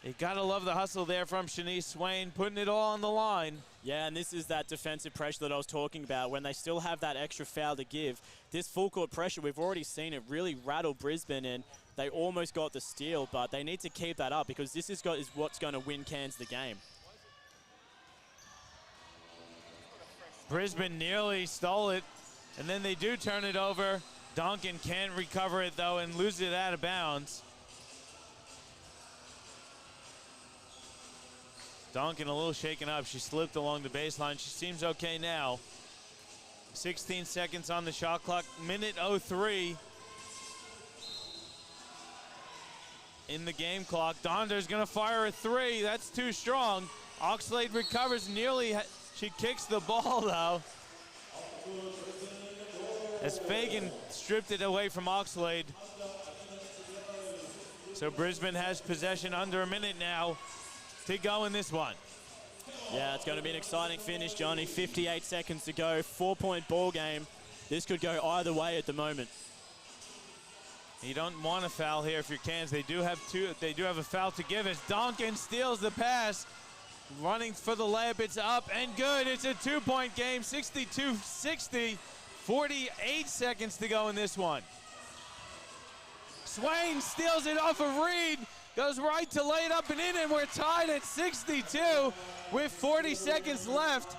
You gotta love the hustle there from Shanice Swain, putting it all on the line. Yeah, and this is that defensive pressure that I was talking about. When they still have that extra foul to give, this full court pressure, we've already seen it really rattle Brisbane, and they almost got the steal, but they need to keep that up because this is what's going to win Cairns the game. Brisbane nearly stole it, and then they do turn it over. Donkin can't recover it, though, and lose it out of bounds. Donkin a little shaken up. She slipped along the baseline. She seems okay now. 16 seconds on the shot clock. Minute 03 in the game clock. Donder's going to fire a three. That's too strong. Oxlade recovers nearly. She kicks the ball, though, as Fagan stripped it away from Oxlade. So Brisbane has possession under a minute now to go in this one. Yeah, it's going to be an exciting finish, Johnny. 58 seconds to go, 4-point ball game. This could go either way at the moment. You don't want a foul here if you're Cairns. They do have a foul to give as Donkin steals the pass. Running for the layup, it's up and good. It's a 2-point game, 62-60. 48 seconds to go in this one. Swain steals it off of Reed. Goes right to lay it up and in, and we're tied at 62 with 40 seconds left.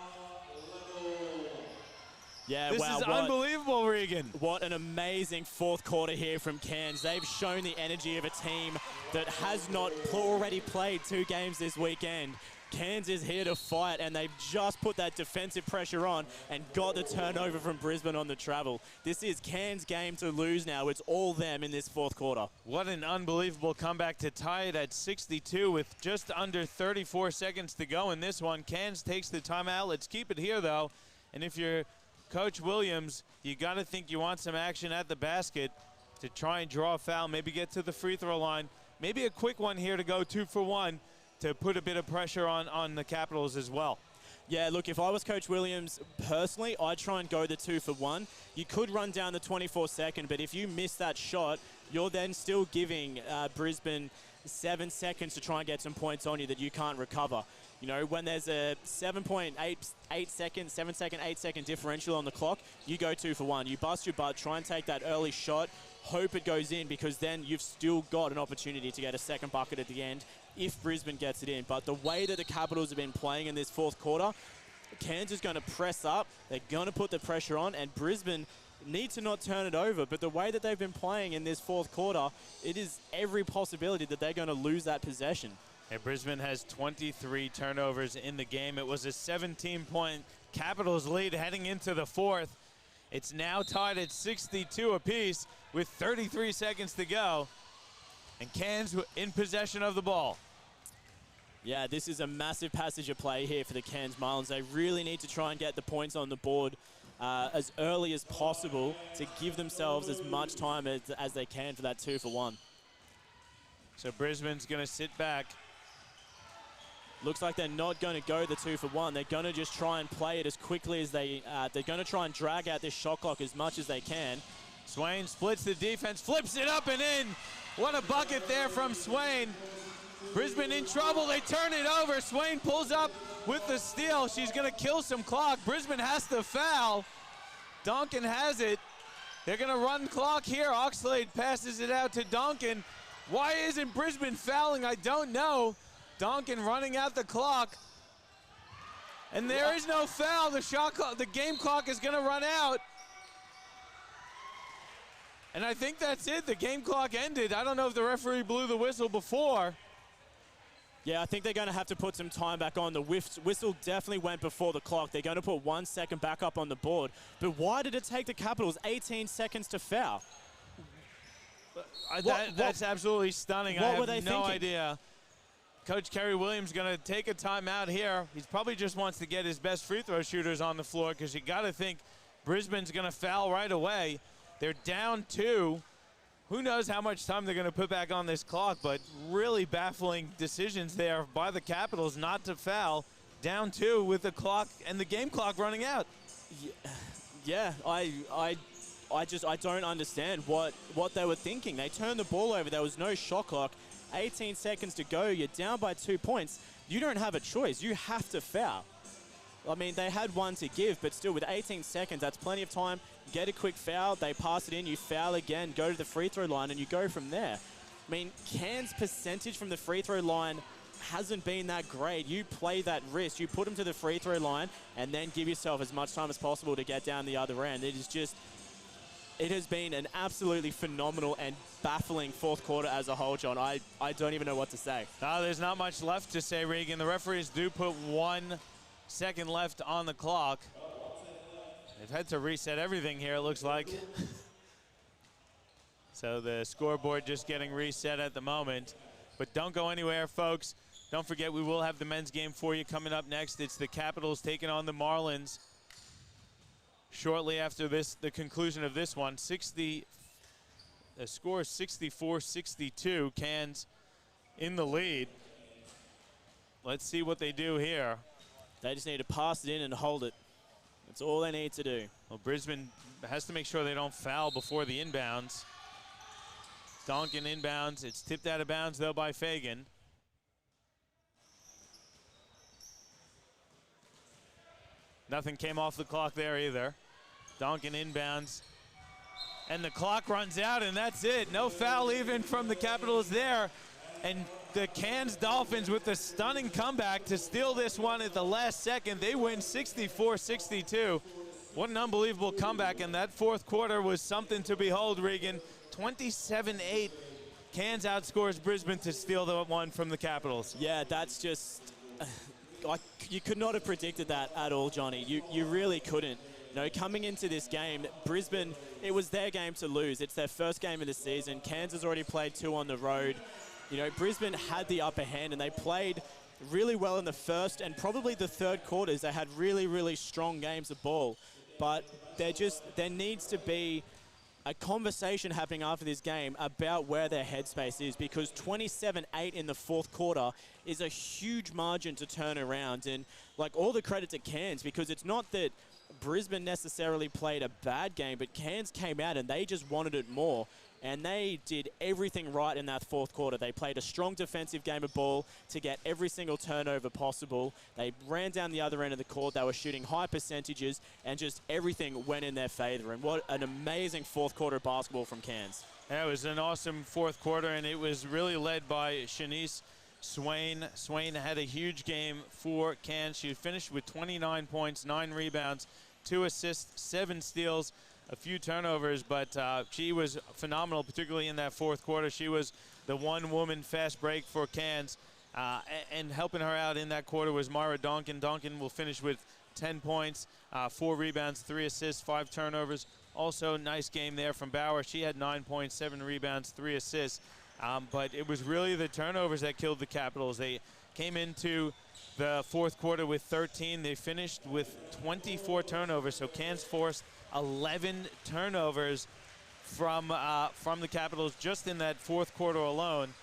Yeah, this wow, is unbelievable, Regan. What an amazing fourth quarter here from Cairns. They've shown the energy of a team that has not already played 2 games this weekend. Cairns is here to fight, and they've just put that defensive pressure on and got the turnover from Brisbane on the travel. This is Cairns' game to lose now. It's all them in this fourth quarter. What an unbelievable comeback to tie it at 62 with just under 34 seconds to go in this one. Cairns takes the timeout. Let's keep it here, though. And if you're Coach Williams, you got to think you want some action at the basket to try and draw a foul, maybe get to the free throw line. Maybe a quick one here to go 2 for 1. To put a bit of pressure on the Capitals as well. Yeah, look, if I was Coach Williams, personally, I'd try and go the 2 for 1. You could run down the 24-second, but if you miss that shot, you're then still giving Brisbane 7 seconds to try and get some points on you that you can't recover. You know, when there's a 7.8 second, 8 second differential on the clock, you go 2 for 1. You bust your butt, try and take that early shot, hope it goes in, because then you've still got an opportunity to get a second bucket at the end if Brisbane gets it in. But the way that the Capitals have been playing in this fourth quarter, Cairns is going to press up, they're going to put the pressure on, and Brisbane need to not turn it over. But the way that they've been playing in this fourth quarter, it is every possibility that they're going to lose that possession. And Brisbane has 23 turnovers in the game. It was a 17-point Capitals lead heading into the fourth. It's now tied at 62 apiece with 33 seconds to go. And Cairns in possession of the ball. Yeah, this is a massive passage of play here for the Cairns Marlins. They really need to try and get the points on the board as early as possible to give themselves as much time as they can for that 2 for 1. So Brisbane's going to sit back. Looks like they're not going to go the 2 for 1. They're going to just try and play it as quickly as they're going to try and drag out this shot clock as much as they can. Swain splits the defense, flips it up and in. What a bucket there from Swain. Brisbane in trouble, they turn it over. Swain pulls up with the steal. She's gonna kill some clock. Brisbane has to foul. Donkin has it. They're gonna run clock here. Oxlade passes it out to Donkin. Why isn't Brisbane fouling? I don't know. Donkin running out the clock. And there is no foul. The shot clock, the game clock is gonna run out. And I think that's it. The game clock ended. I don't know if the referee blew the whistle before. Yeah, I think they're going to have to put some time back on. The whistle definitely went before the clock. They're going to put 1 second back up on the board. But why did it take the Capitals 18 seconds to foul? That's absolutely stunning. What I were they have no thinking? idea. Coach Kerry Williams going to take a timeout here. He probably just wants to get his best free throw shooters on the floor, because you got to think Brisbane's going to foul right away. They're down 2. Who knows how much time they're going to put back on this clock, but really baffling decisions there by the Capitals not to foul. Down 2 with the clock and the game clock running out. Yeah, I don't understand what they were thinking. They turned the ball over. There was no shot clock. 18 seconds to go. You're down by 2 points. You don't have a choice. You have to foul. I mean, they had one to give, but still with 18 seconds, that's plenty of time. Get a quick foul. They pass it in. You foul again. Go to the free throw line, and you go from there. I mean, Cairns' percentage from the free throw line hasn't been that great. You play that risk. You put them to the free throw line, and then give yourself as much time as possible to get down the other end. It has been an absolutely phenomenal and baffling fourth quarter as a whole, John. I don't even know what to say. There's not much left to say, Regan. The referees do put 1 second left on the clock. They've had to reset everything here, it looks like. So the scoreboard just getting reset at the moment. But don't go anywhere, folks. Don't forget, we will have the men's game for you coming up next. It's the Capitals taking on the Marlins. Shortly after the conclusion of this one, the score is 64-62. Cairns in the lead. Let's see what they do here. They just need to pass it in and hold it. That's all they need to do. Well, Brisbane has to make sure they don't foul before the inbounds. Donkin inbounds. It's tipped out of bounds, though, by Fagan. Nothing came off the clock there either. Donkin inbounds. And the clock runs out, and that's it. No foul even from the Capitals there. And the Cairns Dolphins with the stunning comeback to steal this one at the last second. They win 64-62. What an unbelievable comeback, and that fourth quarter was something to behold, Regan. 27-8. Cairns outscores Brisbane to steal the one from the Capitals. Yeah, that's just... you could not have predicted that at all, Johnny. You really couldn't. You know, coming into this game, Brisbane, it was their game to lose. It's their first game of the season. Cairns has already played 2 on the road. You know, Brisbane had the upper hand, and they played really well in the first and probably the third quarters. They had really, really strong games of ball. But there needs to be a conversation happening after this game about where their headspace is, because 27-8 in the fourth quarter is a huge margin to turn around. And, like, all the credit to Cairns, because it's not that Brisbane necessarily played a bad game, but Cairns came out and they just wanted it more. And they did everything right in that fourth quarter. They played a strong defensive game of ball to get every single turnover possible. They ran down the other end of the court. They were shooting high percentages, and just everything went in their favor. And what an amazing fourth quarter basketball from Cairns. Yeah, it was an awesome fourth quarter, and it was really led by Shanice Swain. Swain had a huge game for Cairns. She finished with 29 points, 9 rebounds, 2 assists, 7 steals, a few turnovers, but she was phenomenal, particularly in that fourth quarter. She was the one-woman fast break for Cairns, and helping her out in that quarter was Myra Donkin. Donkin will finish with 10 points, 4 rebounds, 3 assists, 5 turnovers. Also, nice game there from Bauer. She had 9 points, 7 rebounds, 3 assists. But it was really the turnovers that killed the Capitals. They came into the fourth quarter with 13. They finished with 24 turnovers, so Cairns forced 11 turnovers from the Capitals just in that fourth quarter alone.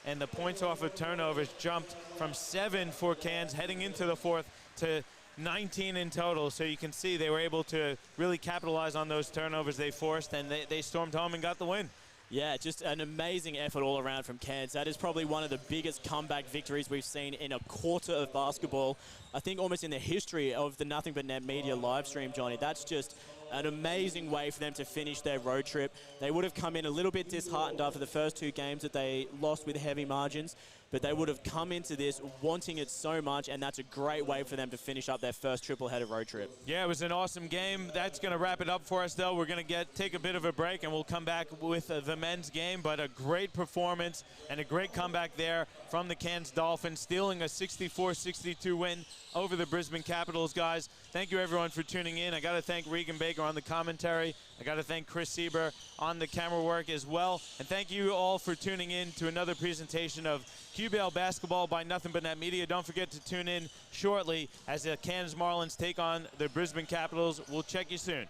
And the points off of turnovers jumped from 7 for Cairns heading into the fourth to 19 in total. So you can see they were able to really capitalize on those turnovers they forced, and they stormed home and got the win. Yeah, just an amazing effort all around from Cairns. That is probably one of the biggest comeback victories we've seen in a quarter of basketball. I think almost in the history of the Nothing But Net Media live stream, Johnny. That's just an amazing way for them to finish their road trip. They would have come in a little bit disheartened after the first 2 games that they lost with heavy margins, but they would have come into this wanting it so much, and that's a great way for them to finish up their first triple-header road trip. Yeah, it was an awesome game. That's going to wrap it up for us, though. We're going to take a bit of a break, and we'll come back with the men's game, but a great performance and a great comeback there from the Cairns Dolphins, stealing a 64-62 win over the Brisbane Capitals, guys. Thank you, everyone, for tuning in. I got to thank Regan Baker on the commentary. I got to thank Chris Sieber on the camera work as well. And thank you all for tuning in to another presentation of QBL basketball by Nothing But Net Media. Don't forget to tune in shortly as the Cairns Marlins take on the Brisbane Capitals. We'll check you soon.